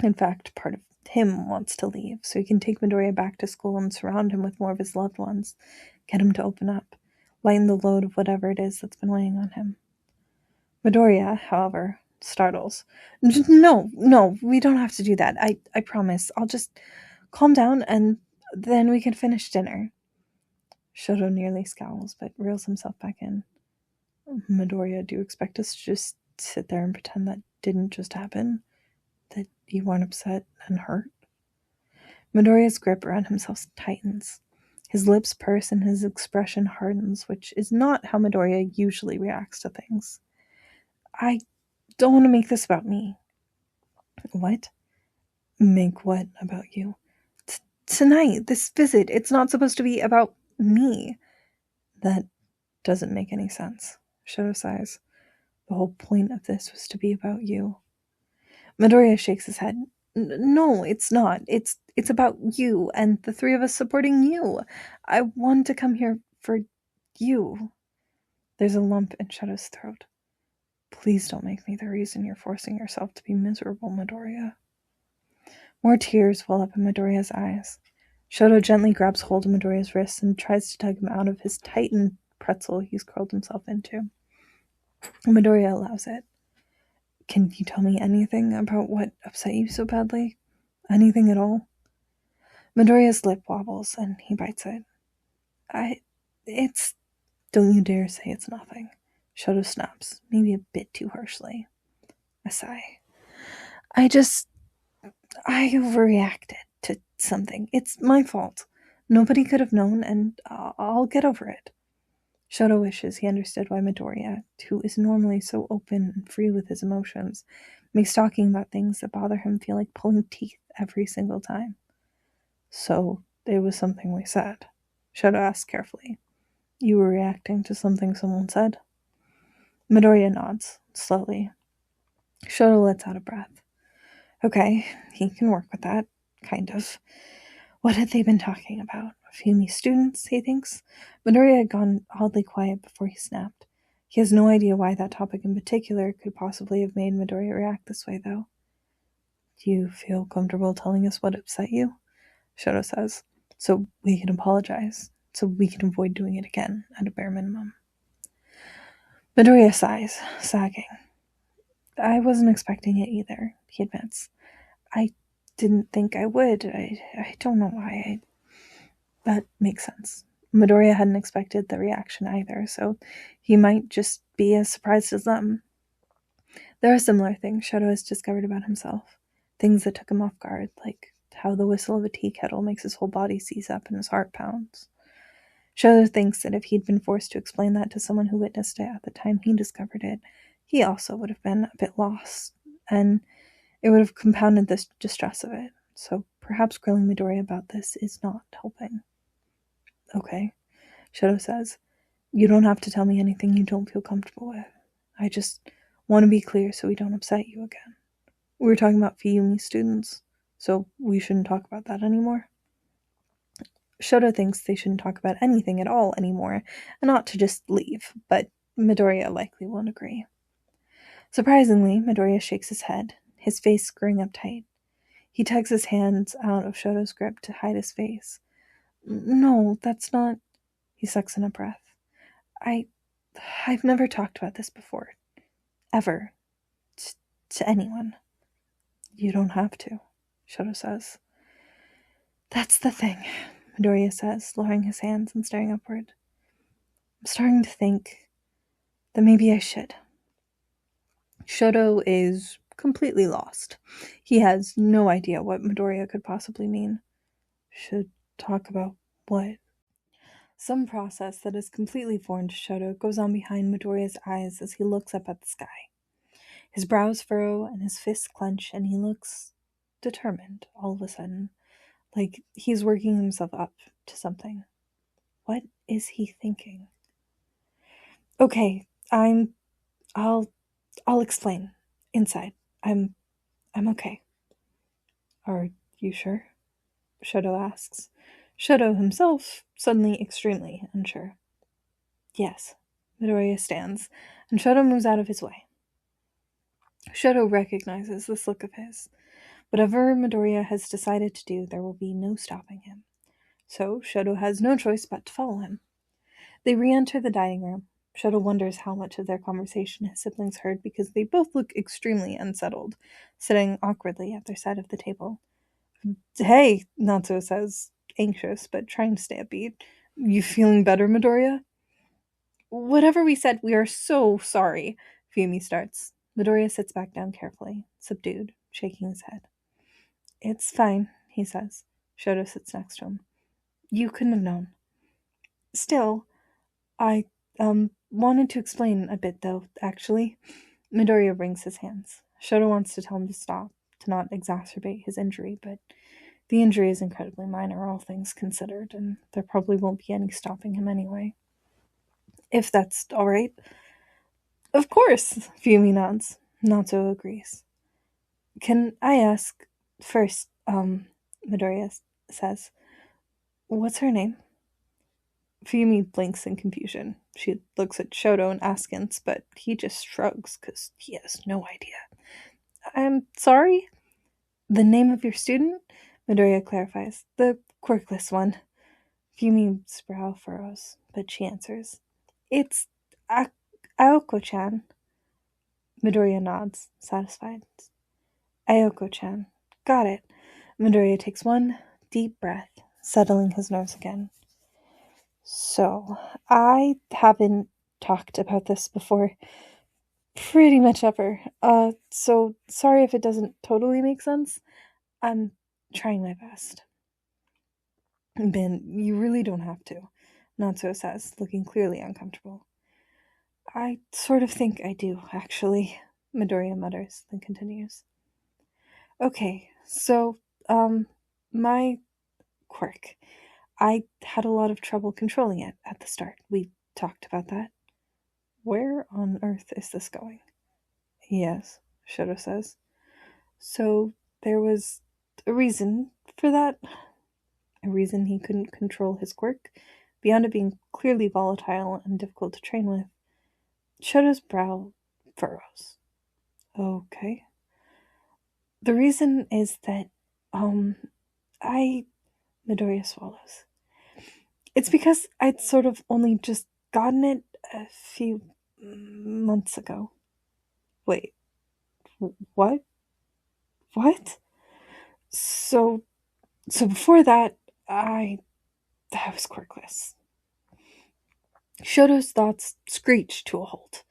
In fact, part of him wants to leave, so he can take Midoriya back to school and surround him with more of his loved ones, get him to open up, lighten the load of whatever it is that's been weighing on him. Midoriya, however, startles. No, we don't have to do that. I promise. I'll just calm down and then we can finish dinner. Shouto nearly scowls, but reels himself back in. Midoriya, do you expect us to just sit there and pretend that didn't just happen? That you weren't upset and hurt? Midoriya's grip around himself tightens. His lips purse and his expression hardens, which is not how Midoriya usually reacts to things. I don't want to make this about me. What? Make what about you? Tonight, this visit, it's not supposed to be about me. That doesn't make any sense. Shouto sighs. The whole point of this was to be about you. Midoriya shakes his head. No, it's not. It's about you and the three of us supporting you. I want to come here for you. There's a lump in Shouto's throat. Please don't make me the reason you're forcing yourself to be miserable, Midoriya. More tears well up in Midoriya's eyes. Shouto gently grabs hold of Midoriya's wrist and tries to tug him out of his tightened pretzel he's curled himself into. Midoriya allows it. Can you tell me anything about what upset you so badly? Anything at all? Midoriya's lip wobbles and he bites it. Don't you dare say it's nothing. Shouto snaps, maybe a bit too harshly. A sigh. I overreacted to something. It's my fault. Nobody could have known, and I'll get over it. Shouto wishes he understood why Midoriya, who is normally so open and free with his emotions, makes talking about things that bother him feel like pulling teeth every single time. So, it was something we said. Shouto asked carefully. You were reacting to something someone said? Midoriya nods, slowly. Shouto lets out a breath. Okay, he can work with that, kind of. What had they been talking about? A few new students, he thinks? Midoriya had gone oddly quiet before he snapped. He has no idea why that topic in particular could possibly have made Midoriya react this way, though. Do you feel comfortable telling us what upset you? Shouto says, so we can apologize, so we can avoid doing it again at a bare minimum. Midoriya sighs, sagging. I wasn't expecting it either, he admits. I didn't think I would. I don't know why. That makes sense. Midoriya hadn't expected the reaction either, so he might just be as surprised as them. There are similar things Shouto has discovered about himself. Things that took him off guard, like how the whistle of a tea kettle makes his whole body seize up and his heart pounds. Shouto thinks that if he'd been forced to explain that to someone who witnessed it at the time he discovered it, he also would have been a bit lost, and it would have compounded the distress of it. So perhaps grilling Midoriya about this is not helping. Okay, Shouto says. You don't have to tell me anything you don't feel comfortable with. I just want to be clear so we don't upset you again. We were talking about Fuyumi students, so we shouldn't talk about that anymore. Shouto thinks they shouldn't talk about anything at all anymore, and ought to just leave, but Midoriya likely won't agree. Surprisingly, Midoriya shakes his head, his face screwing up tight. He tugs his hands out of Shouto's grip to hide his face. No, that's not... He sucks in a breath. I've never talked about this before. Ever. To anyone. You don't have to, Shouto says. That's the thing, Midoriya says, lowering his hands and staring upward. I'm starting to think that maybe I should. Shouto is completely lost. He has no idea what Midoriya could possibly mean. Should talk about what? Some process that is completely foreign to Shouto goes on behind Midoriya's eyes as he looks up at the sky. His brows furrow and his fists clench, and he looks determined all of a sudden, like he's working himself up to something. What is he thinking? Okay, I'll explain. Inside. I'm okay. Are you sure? Shouto asks. Shouto himself suddenly extremely unsure. Yes. Midoriya stands, and Shouto moves out of his way. Shouto recognizes this look of his. Whatever Midoriya has decided to do, there will be no stopping him. So Shouto has no choice but to follow him. They re-enter the dining room. Shouto wonders how much of their conversation his siblings heard because they both look extremely unsettled, sitting awkwardly at their side of the table. Hey, Natsuo says, anxious but trying to stay upbeat. You feeling better, Midoriya? Whatever we said, we are so sorry, Fuyumi starts. Midoriya sits back down carefully, subdued, shaking his head. It's fine, he says. Shouto sits next to him. You couldn't have known. Still, I, wanted to explain a bit, though, actually. Midoriya wrings his hands. Shouto wants to tell him to stop, to not exacerbate his injury, but the injury is incredibly minor, all things considered, and there probably won't be any stopping him anyway. If that's all right. Of course, Fuyumi nods. Natsuo agrees. Can I ask, first, Midoriya says, what's her name? Fuyumi blinks in confusion. She looks at Shouto and askance, but he just shrugs because he has no idea. I'm sorry? The name of your student? Midoriya clarifies. The quirkless one. Fuyumi's brow furrows, but she answers. It's Aoko-chan. Midoriya nods, satisfied. Aoko-chan. Got it. Midoriya takes one deep breath, settling his nerves again. So, I haven't talked about this before pretty much ever. So sorry if it doesn't totally make sense. I'm trying my best. Ben, you really don't have to, Natsuo says, looking clearly uncomfortable. I sort of think I do, actually, Midoriya mutters, then continues. Okay, so, my quirk. I had a lot of trouble controlling it at the start. We talked about that. Where on earth is this going? Yes, Shouto says. So there was a reason for that? A reason he couldn't control his quirk, beyond it being clearly volatile and difficult to train with. Shouto's brow furrows. Okay. The reason is that, I Midoriya swallows. It's because I'd sort of only just gotten it a few months ago. Wait, what? What? So, so before that, I was quirkless. Shouto's thoughts screech to a halt.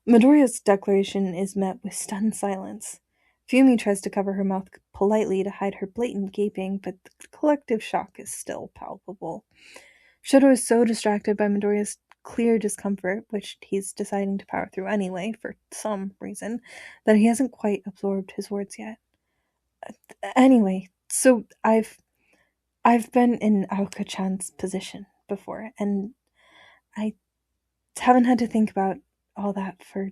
Midoriya's declaration is met with stunned silence. Fumi tries to cover her mouth politely to hide her blatant gaping, but the collective shock is still palpable. Shouto is so distracted by Midoriya's clear discomfort, which he's deciding to power through anyway for some reason, that he hasn't quite absorbed his words yet. Anyway, so I've been in Aoka-chan's position before, and I haven't had to think about all that for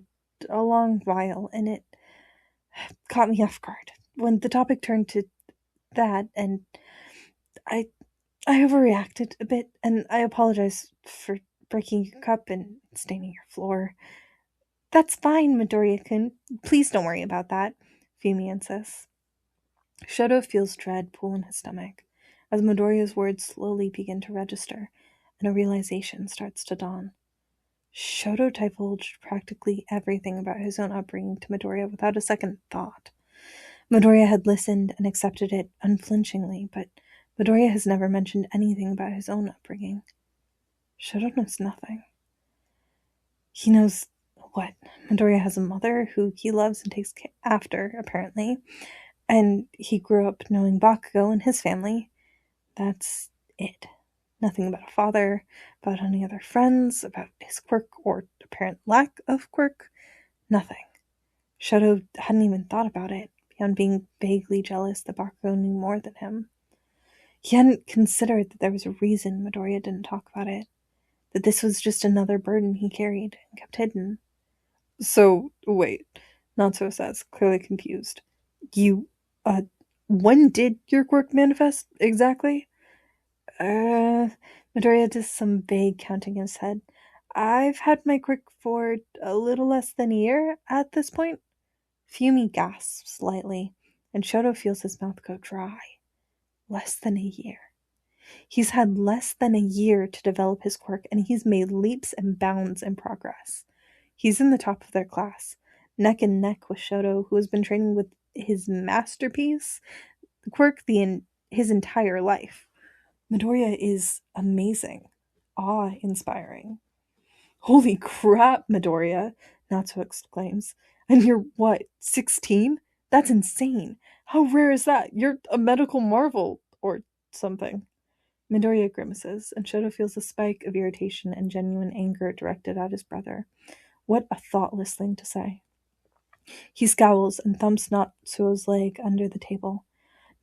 a long while, and it caught me off guard when the topic turned to that, and I I overreacted a bit, and I apologize for breaking your cup and staining your floor. That's fine, Midoriya-kun. Please don't worry about that, Fumi insists. Shouto feels dread pool in his stomach as Midoriya's words slowly begin to register, and a realization starts to dawn. Shouto divulged practically everything about his own upbringing to Midoriya without a second thought. Midoriya had listened and accepted it unflinchingly, but Midoriya has never mentioned anything about his own upbringing. Shouto knows nothing. He knows what? Midoriya has a mother who he loves and takes after, apparently, and he grew up knowing Bakugo and his family. That's it. Nothing about a father, about any other friends, about his quirk or apparent lack of quirk. Nothing. Shouto hadn't even thought about it, beyond being vaguely jealous that Bakugo knew more than him. He hadn't considered that there was a reason Midoriya didn't talk about it, that this was just another burden he carried and kept hidden. So, wait, Natsuo says, clearly confused. When did your quirk manifest, exactly? Midoriya does some vague counting in his head. I've had my quirk for a little less than a year at this point. Fumi gasps slightly, and Shouto feels his mouth go dry. Less than a year. He's had less than a year to develop his quirk, and he's made leaps and bounds in progress. He's in the top of their class, neck and neck with Shouto, who has been training with his masterpiece, the quirk, his entire life. Midoriya is amazing, awe-inspiring. Holy crap, Midoriya, Natsuo exclaims. And you're what, 16? That's insane. How rare is that? You're a medical marvel, or something. Midoriya grimaces, and Shouto feels a spike of irritation and genuine anger directed at his brother. What a thoughtless thing to say. He scowls and thumps Natsuo's leg under the table.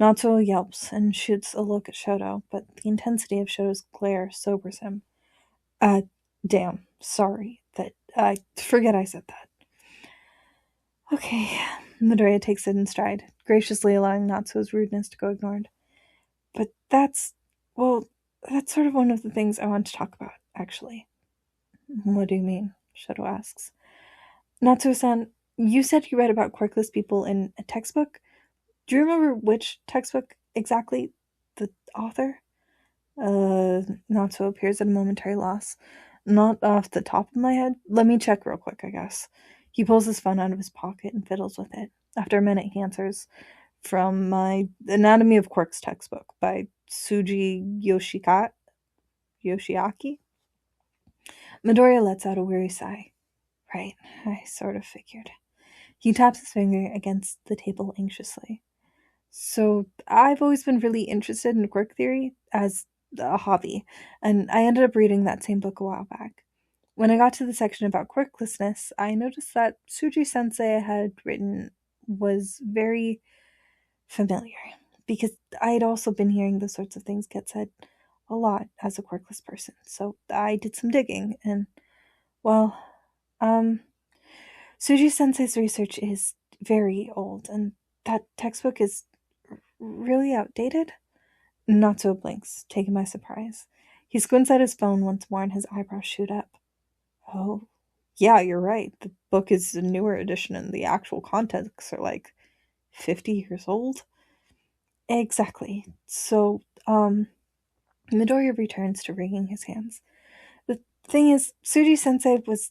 Natsuo yelps and shoots a look at Shouto, but the intensity of Shoto's glare sobers him. Damn, sorry. Forget I said that. Okay, Midoriya takes it in stride, graciously allowing Natsuo's rudeness to go ignored. But that's sort of one of the things I want to talk about, actually. What do you mean? Shouto asks. Natsuo-san, you said you read about quirkless people in a textbook? Do you remember which textbook exactly? The author? Natsuo appears at a momentary loss. Not off the top of my head. Let me check real quick, I guess. He pulls his phone out of his pocket and fiddles with it. After a minute, he answers, from my Anatomy of Quirks textbook by Tsuji Yoshiaki. Midoriya lets out a weary sigh. Right, I sort of figured. He taps his finger against the table anxiously. So, I've always been really interested in quirk theory as a hobby, and I ended up reading that same book a while back. When I got to the section about quirklessness, I noticed that Tsuji Sensei had written was very familiar, because I'd also been hearing those sorts of things get said a lot as a quirkless person. So I did some digging, and, well, Tsuji Sensei's research is very old, and that textbook is really outdated. Natsuo blinks, taken by surprise. He squints at his phone once more and his eyebrows shoot up. Oh, yeah, you're right. The book is a newer edition and the actual contents are like 50 years old. Exactly. So, Midoriya returns to wringing his hands. The thing is, Tsuji-sensei was...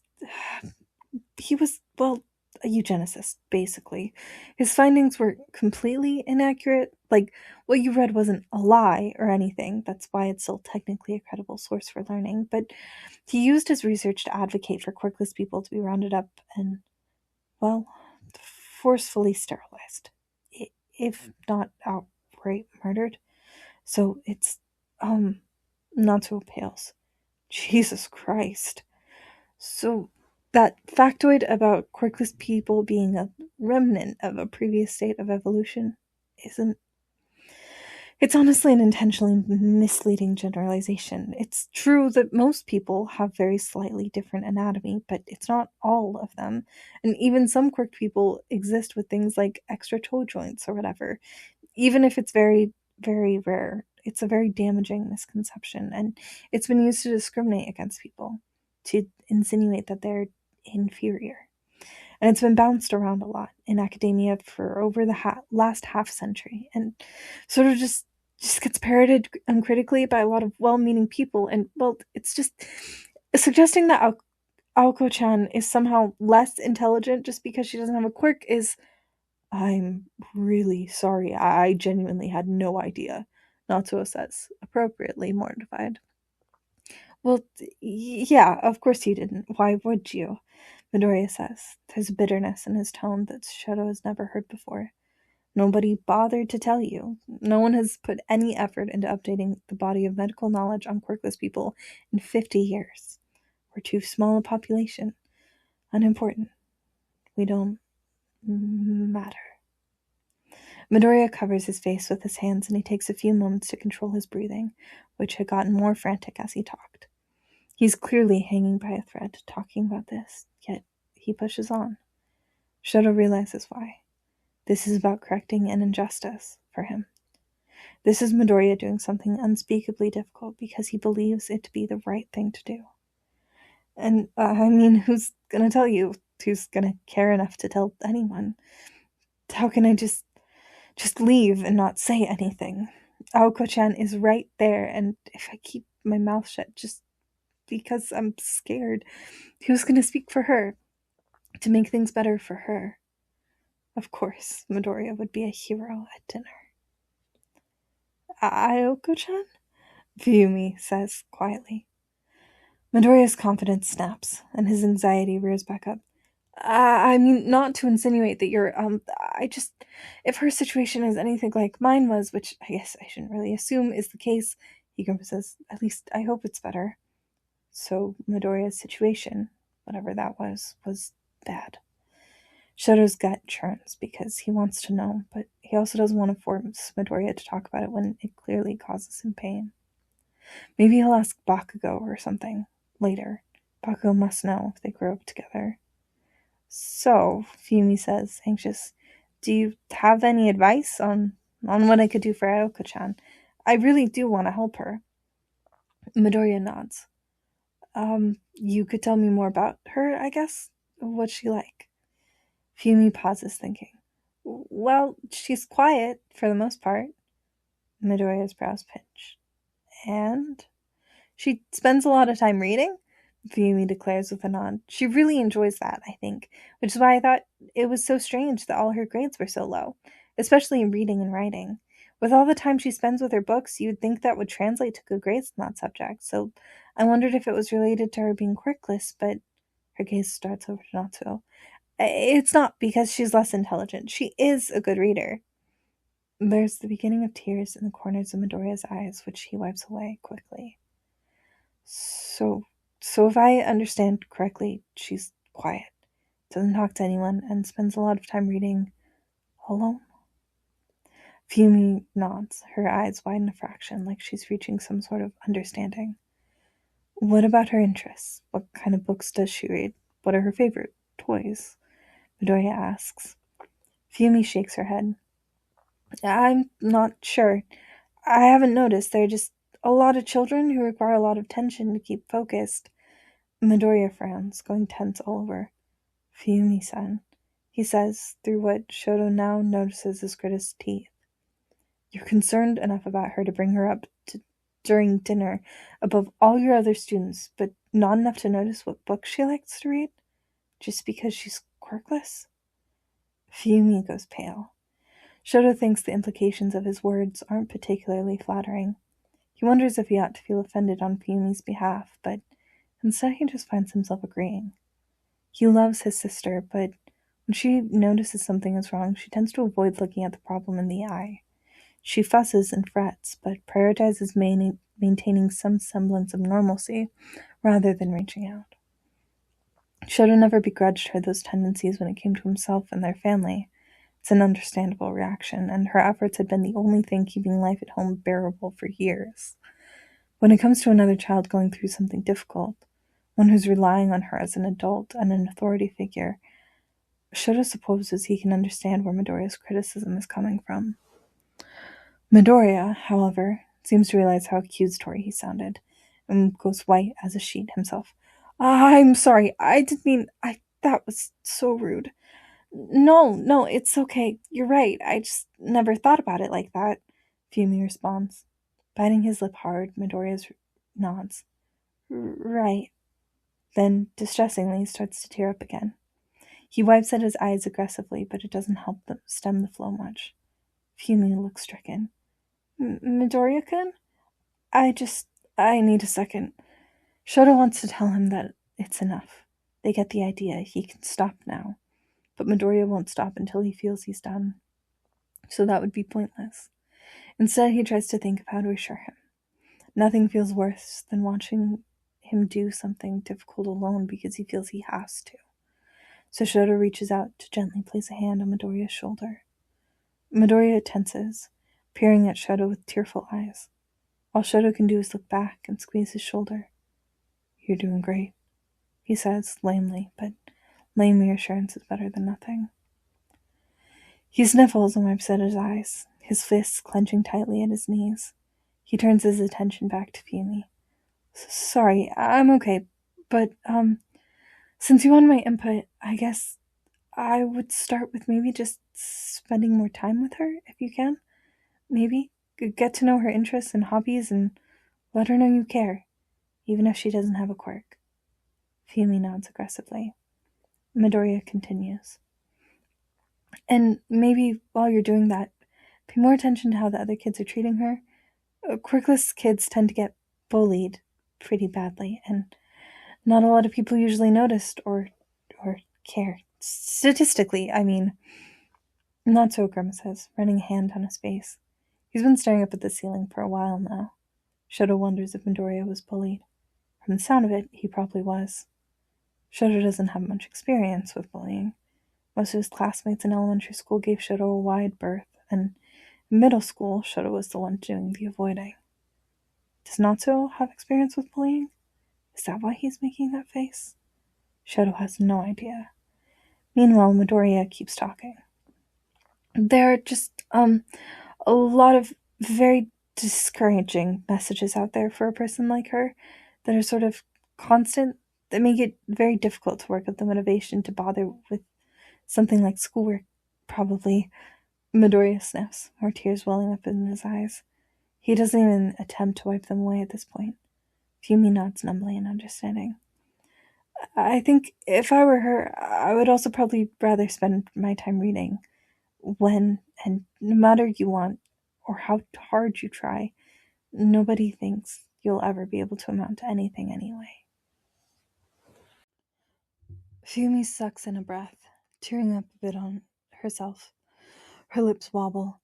he was, well, a eugenicist, basically. His findings were completely inaccurate. Like, what you read wasn't a lie or anything. That's why it's still technically a credible source for learning. But he used his research to advocate for quirkless people to be rounded up and, well, forcefully sterilized, if not outright murdered. So it's, not so pales. Jesus Christ. So that factoid about quirkless people being a remnant of a previous state of evolution isn't... it's honestly an intentionally misleading generalization. It's true that most people have very slightly different anatomy, but it's not all of them. And even some quirked people exist with things like extra toe joints or whatever. Even if it's very, very rare, it's a very damaging misconception, and it's been used to discriminate against people, to insinuate that they're inferior. And it's been bounced around a lot in academia for over the last half century, and sort of just gets parroted uncritically by a lot of well-meaning people. And, well, it's just suggesting that Aoko-chan is somehow less intelligent just because she doesn't have a quirk is... I'm really sorry. I genuinely had no idea. Natsuo says, appropriately mortified. Well, yeah, of course you didn't. Why would you? Midoriya says. There's bitterness in his tone that Shouto has never heard before. Nobody bothered to tell you. No one has put any effort into updating the body of medical knowledge on quirkless people in 50 years. We're too small a population. Unimportant. We don't matter. Midoriya covers his face with his hands, and he takes a few moments to control his breathing, which had gotten more frantic as he talked. He's clearly hanging by a thread, talking about this, yet he pushes on. Shouto realizes why. This is about correcting an injustice for him. This is Midoriya doing something unspeakably difficult because he believes it to be the right thing to do. And, who's gonna tell you? Who's gonna care enough to tell anyone? How can I just leave and not say anything? Aoko-chan is right there, and if I keep my mouth shut just because I'm scared, who's going to speak for her? To make things better for her? Of course, Midoriya would be a hero at dinner. Aoko-chan? Fuyumi says quietly. Midoriya's confidence snaps, and his anxiety rears back up. Not to insinuate that you're, if her situation is anything like mine was, which I guess I shouldn't really assume is the case, he says, at least I hope it's better. So Midoriya's situation, whatever that was bad. Shouto's gut churns because he wants to know, but he also doesn't want to force Midoriya to talk about it when it clearly causes him pain. Maybe he'll ask Bakugo or something later. Bakugo must know if they grow up together. So, Fuyumi says, anxious, do you have any advice on what I could do for Aoko-chan? I really do want to help her. Midoriya nods. You could tell me more about her, I guess? What's she like? Fuyumi pauses, thinking. Well, she's quiet, for the most part. Midoriya's brows pinch. And? She spends a lot of time reading? Fuyumi declares with a nod. She really enjoys that, I think, which is why I thought it was so strange that all her grades were so low, especially in reading and writing. With all the time she spends with her books, you'd think that would translate to good grades in that subject, so I wondered if it was related to her being quirkless, but her gaze starts over to Natsuo. It's not because she's less intelligent. She is a good reader. There's the beginning of tears in the corners of Midoriya's eyes, which he wipes away quickly. So if I understand correctly, she's quiet, doesn't talk to anyone, and spends a lot of time reading alone? Fuyumi nods, her eyes widen a fraction, like she's reaching some sort of understanding. What about her interests? What kind of books does she read? What are her favorite toys? Midoriya asks. Fuyumi shakes her head. I'm not sure. I haven't noticed. There are just a lot of children who require a lot of attention to keep focused. Midoriya frowns, going tense all over. Fuyumi-san, he says, through what Shouto now notices as grit his teeth. You're concerned enough about her to bring her up during dinner above all your other students, but not enough to notice what books she likes to read? Just because she's quirkless? Fuyumi goes pale. Shouto thinks the implications of his words aren't particularly flattering. He wonders if he ought to feel offended on Fuyumi's behalf, but instead he just finds himself agreeing. He loves his sister, but when she notices something is wrong, she tends to avoid looking at the problem in the eye. She fusses and frets, but prioritizes maintaining some semblance of normalcy rather than reaching out. Shouto never begrudged her those tendencies when it came to himself and their family. It's an understandable reaction, and her efforts had been the only thing keeping life at home bearable for years. When it comes to another child going through something difficult, one who's relying on her as an adult and an authority figure, Shouto supposes he can understand where Midoriya's criticism is coming from. Midoriya, however, seems to realize how accusatory he sounded, and goes white as a sheet himself. I'm sorry, I didn't mean... that was so rude. No, it's okay. You're right. I just never thought about it like that, Fumi responds. Biting his lip hard, Midoriya nods. Right. Then, distressingly, starts to tear up again. He wipes at his eyes aggressively, but it doesn't help them stem the flow much. Fumi looks stricken. Midoriya-kun? I need a second. Shouto wants to tell him that it's enough. They get the idea. He can stop now. But Midoriya won't stop until he feels he's done. So that would be pointless. Instead, he tries to think of how to assure him. Nothing feels worse than watching him do something difficult alone because he feels he has to. So Shouto reaches out to gently place a hand on Midoriya's shoulder. Midoriya tenses, peering at Shouto with tearful eyes. All Shouto can do is look back and squeeze his shoulder. You're doing great, he says, lamely, but lame reassurance is better than nothing. He sniffles and wipes at his eyes, his fists clenching tightly at his knees. He turns his attention back to Fumi. Sorry, I'm okay, but, since you want my input, I guess I would start with maybe just spending more time with her, if you can. Maybe get to know her interests and hobbies and let her know you care, even if she doesn't have a quirk. Fumi nods aggressively. Midoriya continues. And maybe while you're doing that, pay more attention to how the other kids are treating her. Quirkless kids tend to get bullied pretty badly, and not a lot of people usually noticed or care. Statistically, I mean. Not so, grimaces, running a hand on his face. He's been staring up at the ceiling for a while now. Shouto wonders if Midoriya was bullied. From the sound of it, he probably was. Shouto doesn't have much experience with bullying. Most of his classmates in elementary school gave Shouto a wide berth, and in middle school, Shouto was the one doing the avoiding. Does Natsuo have experience with bullying? Is that why he's making that face? Shouto has no idea. Meanwhile, Midoriya keeps talking. There are just, a lot of very discouraging messages out there for a person like her that are sort of constant, that make it very difficult to work up the motivation to bother with something like schoolwork, probably. Midoriya sniffs, more tears welling up in his eyes. He doesn't even attempt to wipe them away at this point. Fumi nods numbly in understanding. I think if I were her, I would also probably rather spend my time reading. When and no matter you want, or how hard you try, nobody thinks you'll ever be able to amount to anything anyway. Fumi sucks in a breath, tearing up a bit on herself. Her lips wobble.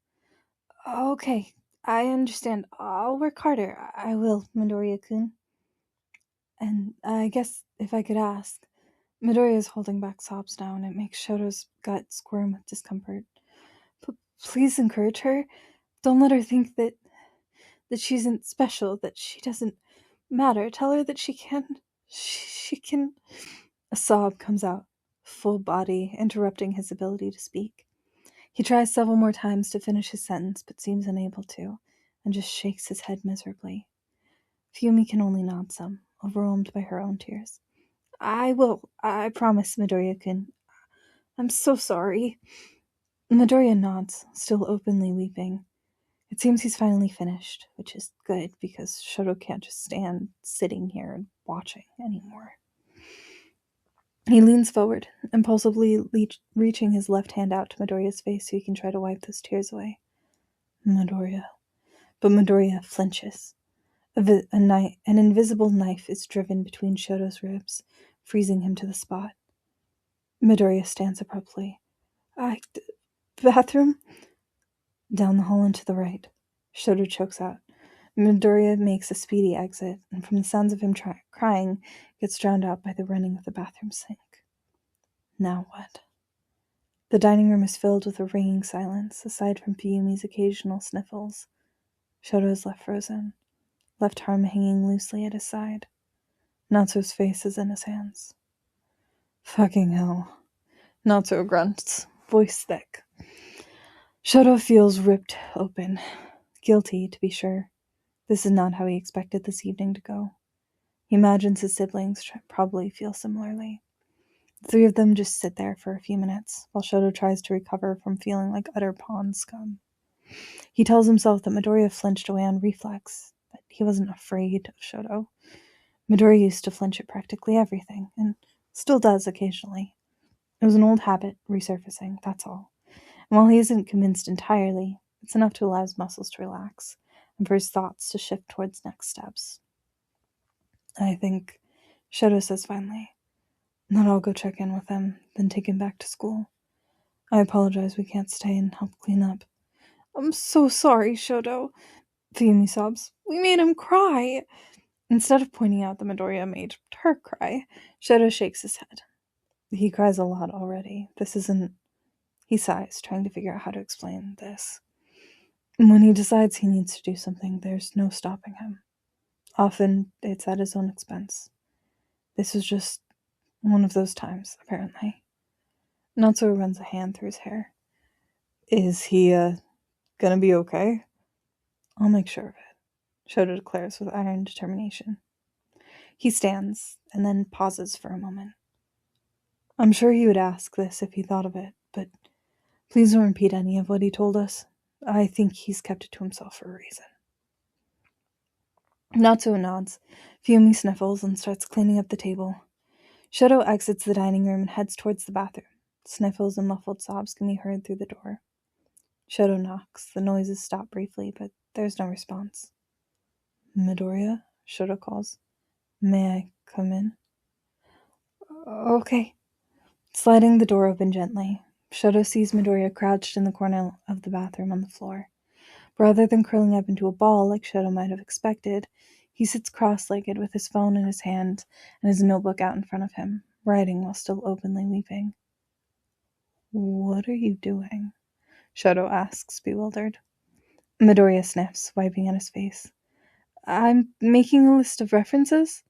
Okay, I understand. I'll work harder. I will, Midoriya-kun. And I guess if I could ask, Midoriya is holding back sobs now, and it makes Shoto's gut squirm with discomfort. But please encourage her. Don't let her think that she isn't special, that she doesn't matter. Tell her that she can... A sob comes out, full body, interrupting his ability to speak. He tries several more times to finish his sentence, but seems unable to, and just shakes his head miserably. Fumi can only nod some, overwhelmed by her own tears. I will. I promise, Midoriya-kun. I'm so sorry. Midoriya nods, still openly weeping. It seems he's finally finished, which is good because Shouto can't just stand sitting here and watching anymore. He leans forward, impulsively reaching his left hand out to Midoriya's face so he can try to wipe those tears away. Midoriya. But Midoriya flinches. An invisible knife is driven between Shouto's ribs, freezing him to the spot. Midoriya stands abruptly. Bathroom? Down the hall and to the right. Shouto chokes out. Midoriya makes a speedy exit, and from the sounds of him crying, gets drowned out by the running of the bathroom sink. Now what? The dining room is filled with a ringing silence, aside from Fuyumi's occasional sniffles. Shouto is left frozen, left arm hanging loosely at his side. Natsu's face is in his hands. Fucking hell. Natsu grunts, voice thick. Shouto feels ripped open. Guilty, to be sure. This is not how he expected this evening to go. He imagines his siblings probably feel similarly. The three of them just sit there for a few minutes, while Shouto tries to recover from feeling like utter pond scum. He tells himself that Midoriya flinched away on reflex, that he wasn't afraid of Shouto. Midoriya used to flinch at practically everything, and still does occasionally. It was an old habit resurfacing, that's all. And while he isn't convinced entirely, it's enough to allow his muscles to relax, and for his thoughts to shift towards next steps. I think, Shouto says finally, that I'll go check in with him, then take him back to school. I apologize we can't stay and help clean up. I'm so sorry, Shouto. Fuyumi sobs. We made him cry. Instead of pointing out that Midoriya made her cry, Shouto shakes his head. He cries a lot already. This isn't... He sighs, trying to figure out how to explain this. When he decides he needs to do something, there's no stopping him. Often, it's at his own expense. This was just one of those times, apparently. Natsu runs a hand through his hair. Is he, gonna be okay? I'll make sure of it, Shouto declares with iron determination. He stands, and then pauses for a moment. I'm sure he would ask this if he thought of it, but please don't repeat any of what he told us. I think he's kept it to himself for a reason. Natsu nods. Fuyumi sniffles and starts cleaning up the table. Shouto exits the dining room and heads towards the bathroom. Sniffles and muffled sobs can be heard through the door. Shouto knocks. The noises stop briefly, but there's no response. Midoriya? Shouto calls. May I come in? Okay. Sliding the door open gently, Shouto sees Midoriya crouched in the corner of the bathroom on the floor. But rather than curling up into a ball like Shouto might have expected, he sits cross-legged with his phone in his hand and his notebook out in front of him, writing while still openly weeping. What are you doing? Shouto asks, bewildered. Midoriya sniffs, wiping at his face. I'm making a list of references.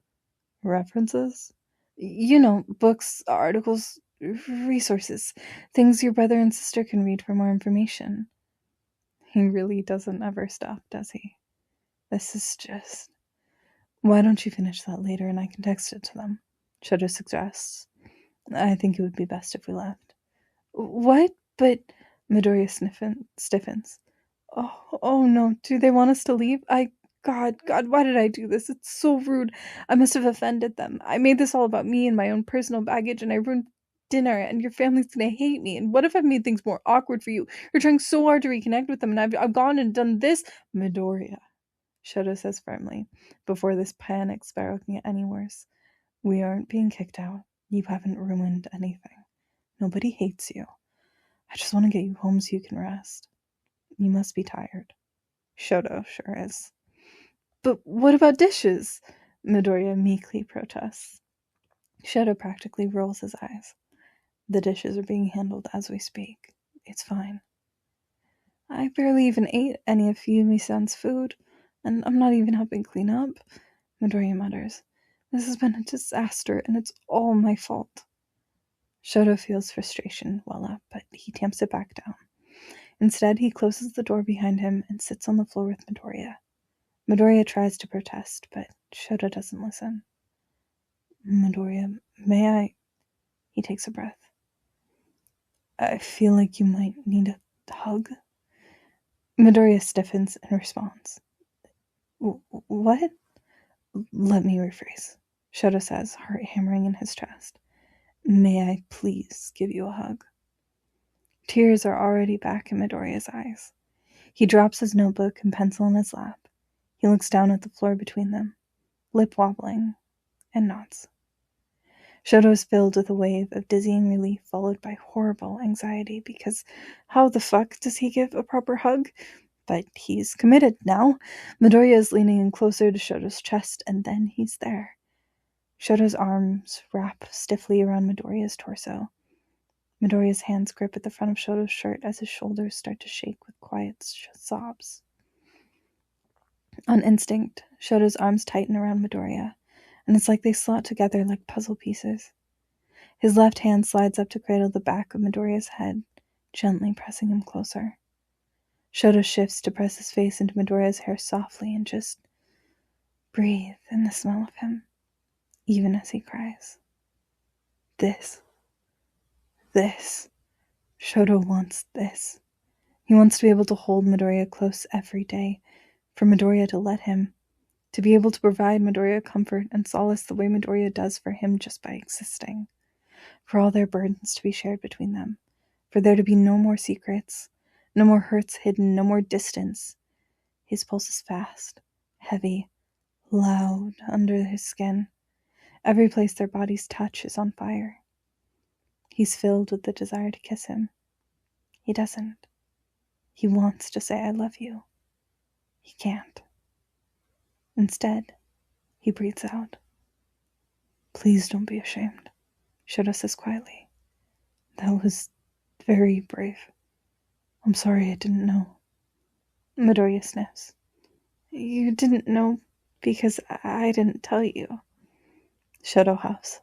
References? You know, books, articles, resources, things your brother and sister can read for more information. He really doesn't ever stop, does he? This is just... Why don't you finish that later and I can text it to them? Shouto suggests. I think it would be best if we left. What? But... Midoriya stiffens. Oh no, do they want us to leave? God, why did I do this? It's so rude. I must have offended them. I made this all about me and my own personal baggage, and I ruined dinner, and your family's gonna hate me. And what if I've made things more awkward for you? You're trying so hard to reconnect with them, and I've gone and done this. Midoriya, Shouto says firmly, before this panic spiral can get any worse. We aren't being kicked out. You haven't ruined anything. Nobody hates you. I just want to get you home so you can rest. You must be tired. Shouto sure is. But what about dishes? Midoriya meekly protests. Shouto practically rolls his eyes. The dishes are being handled as we speak. It's fine. I barely even ate any of Fuyumi-san's food, and I'm not even helping clean up, Midoriya mutters. This has been a disaster, and it's all my fault. Shouto feels frustration well up, but he tamps it back down. Instead, he closes the door behind him and sits on the floor with Midoriya. Midoriya tries to protest, but Shouto doesn't listen. Midoriya, may I... He takes a breath. I feel like you might need a hug. Midoriya stiffens in response. What? Let me rephrase, Shouto says, heart hammering in his chest. May I please give you a hug? Tears are already back in Midoriya's eyes. He drops his notebook and pencil in his lap. He looks down at the floor between them, lip wobbling, and nods. Shouto is filled with a wave of dizzying relief followed by horrible anxiety because how the fuck does he give a proper hug? But he's committed now. Midoriya is leaning in closer to Shouto's chest, and then he's there. Shouto's arms wrap stiffly around Midoriya's torso. Midoriya's hands grip at the front of Shouto's shirt as his shoulders start to shake with quiet sobs. On instinct, Shouto's arms tighten around Midoriya, and it's like they slot together like puzzle pieces. His left hand slides up to cradle the back of Midoriya's head, gently pressing him closer. Shouto shifts to press his face into Midoriya's hair softly and just breathe in the smell of him, even as he cries. This. Shouto wants this. He wants to be able to hold Midoriya close every day, for Midoriya to let him, to be able to provide Midoriya comfort and solace the way Midoriya does for him just by existing, for all their burdens to be shared between them, for there to be no more secrets, no more hurts hidden, no more distance. His pulse is fast, heavy, loud under his skin. Every place their bodies touch is on fire. He's filled with the desire to kiss him. He doesn't. He wants to say, I love you. He can't. Instead, he breathes out. Please don't be ashamed, Shouto says quietly. That was very brave. I'm sorry I didn't know. Midoriya sniffs. You didn't know because I didn't tell you. Shouto huffs.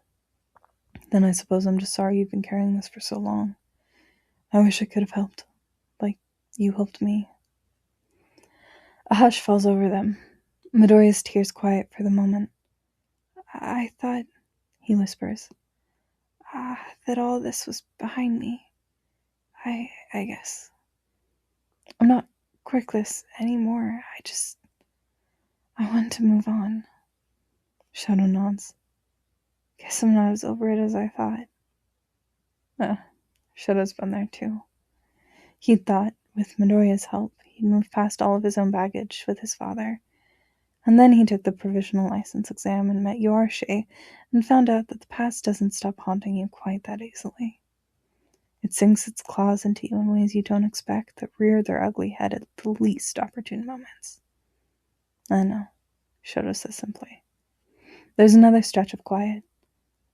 Then I suppose I'm just sorry you've been carrying this for so long. I wish I could have helped, like you helped me. A hush falls over them. Midoriya's tears quiet for the moment. I thought, he whispers, that all this was behind me. I guess. I'm not quirkless anymore. I want to move on. Shouto nods. Guess I'm not as over it as I thought. Shouto's been there too. He'd thought, with Midoriya's help, he'd moved past all of his own baggage with his father. And then he took the provisional license exam and met Yuarshe and found out that the past doesn't stop haunting you quite that easily. It sinks its claws into you in ways you don't expect that rear their ugly head at the least opportune moments. I know, Shouto says simply. There's another stretch of quiet.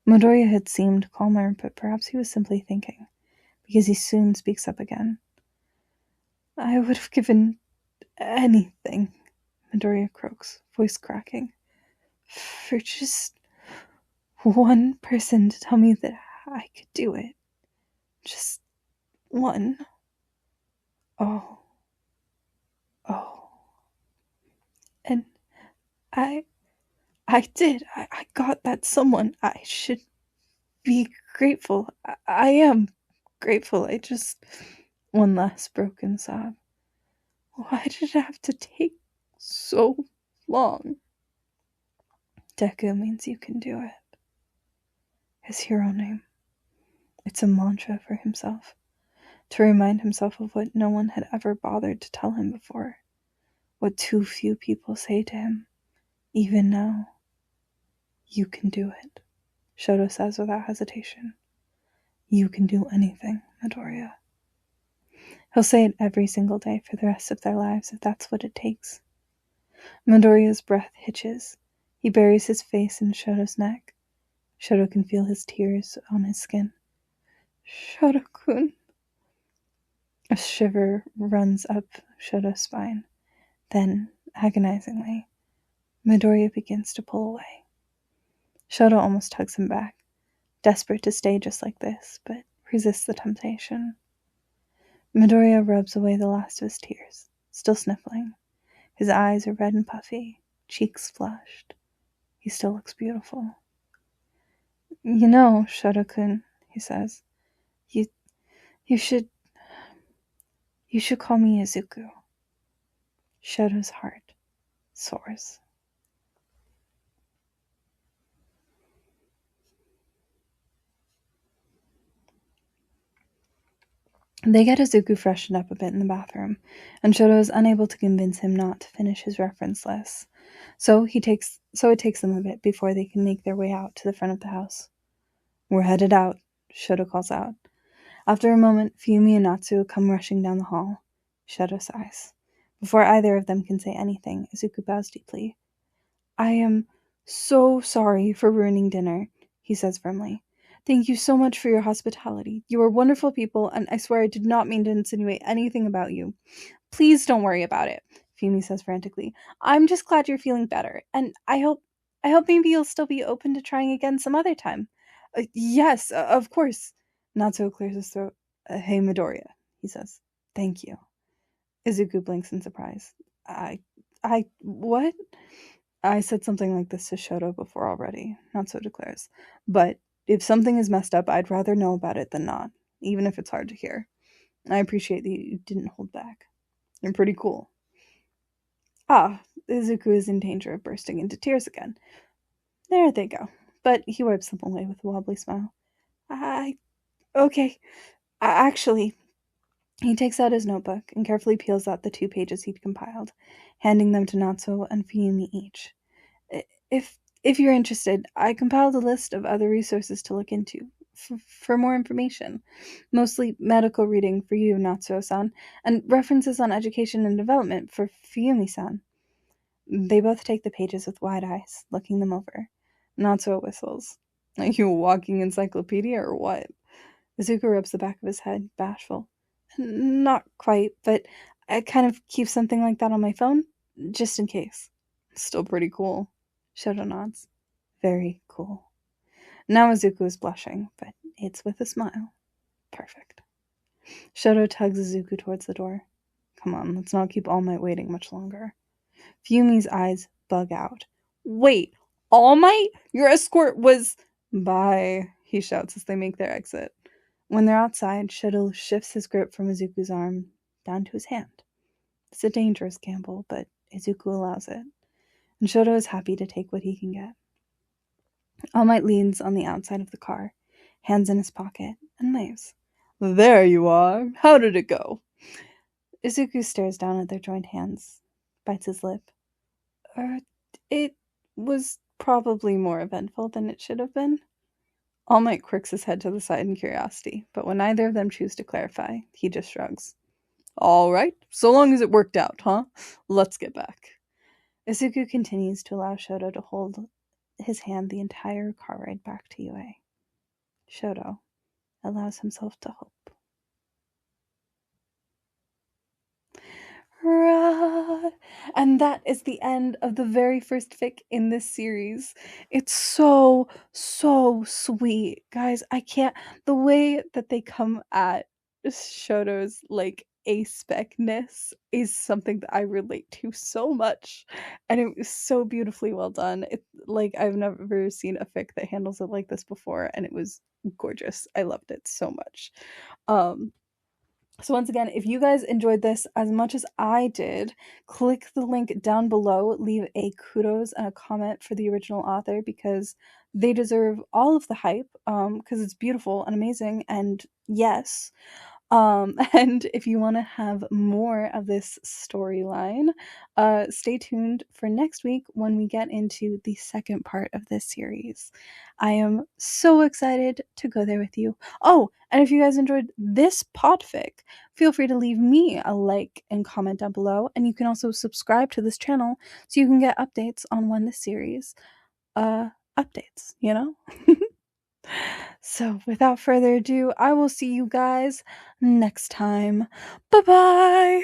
Midoriya had seemed calmer, but perhaps he was simply thinking, because he soon speaks up again. I would have given anything, Midoriya croaks, voice cracking, for just one person to tell me that I could do it. Just one. Oh. And I did. I got that someone. I should be grateful. I am grateful. One last broken sob. Why did it have to take so long? Deku means you can do it. His hero name. It's a mantra for himself, to remind himself of what no one had ever bothered to tell him before, what too few people say to him, even now. You can do it, Shouto says without hesitation. You can do anything, Midoriya. He'll say it every single day for the rest of their lives if that's what it takes. Midoriya's breath hitches. He buries his face in Shouto's neck. Shouto can feel his tears on his skin. Shouto-kun. A shiver runs up Shouto's spine. Then, agonizingly, Midoriya begins to pull away. Shouto almost tugs him back, desperate to stay just like this, but resists the temptation. Midoriya rubs away the last of his tears, still sniffling. His eyes are red and puffy, cheeks flushed. He still looks beautiful. You know, Shouto-kun, he says, you should call me Izuku. Shouto's heart soars. They get Izuku freshened up a bit in the bathroom, and Shouto is unable to convince him not to finish his reference list. So it takes them a bit before they can make their way out to the front of the house. "We're headed out," Shouto calls out. After a moment, Fuyumi and Natsu come rushing down the hall. Shouto sighs. Before either of them can say anything, Izuku bows deeply. "I am so sorry for ruining dinner," he says firmly. "Thank you so much for your hospitality. You are wonderful people, and I swear I did not mean to insinuate anything about you." "Please don't worry about it," Fumi says frantically. "I'm just glad you're feeling better, and I hope maybe you'll still be open to trying again some other time." Yes, of course." Natsuo clears his throat. "Hey, Midoriya," he says. "Thank you." Izuku blinks in surprise. What?" "I said something like this to Shouto before already," Natsuo declares. "But if something is messed up, I'd rather know about it than not, even if it's hard to hear. I appreciate that you didn't hold back. You're pretty cool." Izuku is in danger of bursting into tears again. There they go. But he wipes them away with a wobbly smile. Okay. Actually, he takes out his notebook and carefully peels out the 2 pages he'd compiled, handing them to Natsuo and Fuyumi each. If you're interested, I compiled a list of other resources to look into for more information. Mostly medical reading for you, Natsuo-san, and references on education and development for Fuyumi-san." They both take the pages with wide eyes, looking them over. Natsuo whistles. "Are you a walking encyclopedia or what?" Izuku rubs the back of his head, bashful. "Not quite, but I kind of keep something like that on my phone, just in case." "Still pretty cool." Shouto nods. "Very cool." Now Izuku is blushing, but it's with a smile. Perfect. Shouto tugs Izuku towards the door. "Come on, let's not keep All Might waiting much longer." Fumi's eyes bug out. "Wait, All Might? Your escort was—" "Bye," he shouts as they make their exit. When they're outside, Shouto shifts his grip from Izuku's arm down to his hand. It's a dangerous gamble, but Izuku allows it, and Shouto is happy to take what he can get. All Might leans on the outside of the car, hands in his pocket, and waves. "There you are. How did it go?" Izuku stares down at their joined hands, bites his lip. It was probably more eventful than it should have been." All Might quirks his head to the side in curiosity, but when neither of them choose to clarify, he just shrugs. "All right, so long as it worked out, huh? Let's get back." Izuku continues to allow Shouto to hold his hand the entire car ride back to UA. Shouto allows himself to hope. And that is the end of the very first fic in this series. It's so sweet, guys. I can't. The way that they come at Shoto's like acespecness is something that I relate to so much, and it was so beautifully well done. It like I've never seen a fic that handles it like this before, and it was gorgeous. I loved it so much. So once again, if you guys enjoyed this as much as I did, click the link down below, leave a kudos and a comment for the original author because they deserve all of the hype because it's beautiful and amazing and yes. And if you want to have more of this storyline, stay tuned for next week when we get into the second part of this series. I am so excited to go there with you. Oh, and if you guys enjoyed this podfic, feel free to leave me a like and comment down below, and you can also subscribe to this channel so you can get updates on when the series updates, you know? So, without further ado, I will see you guys next time. Bye-bye!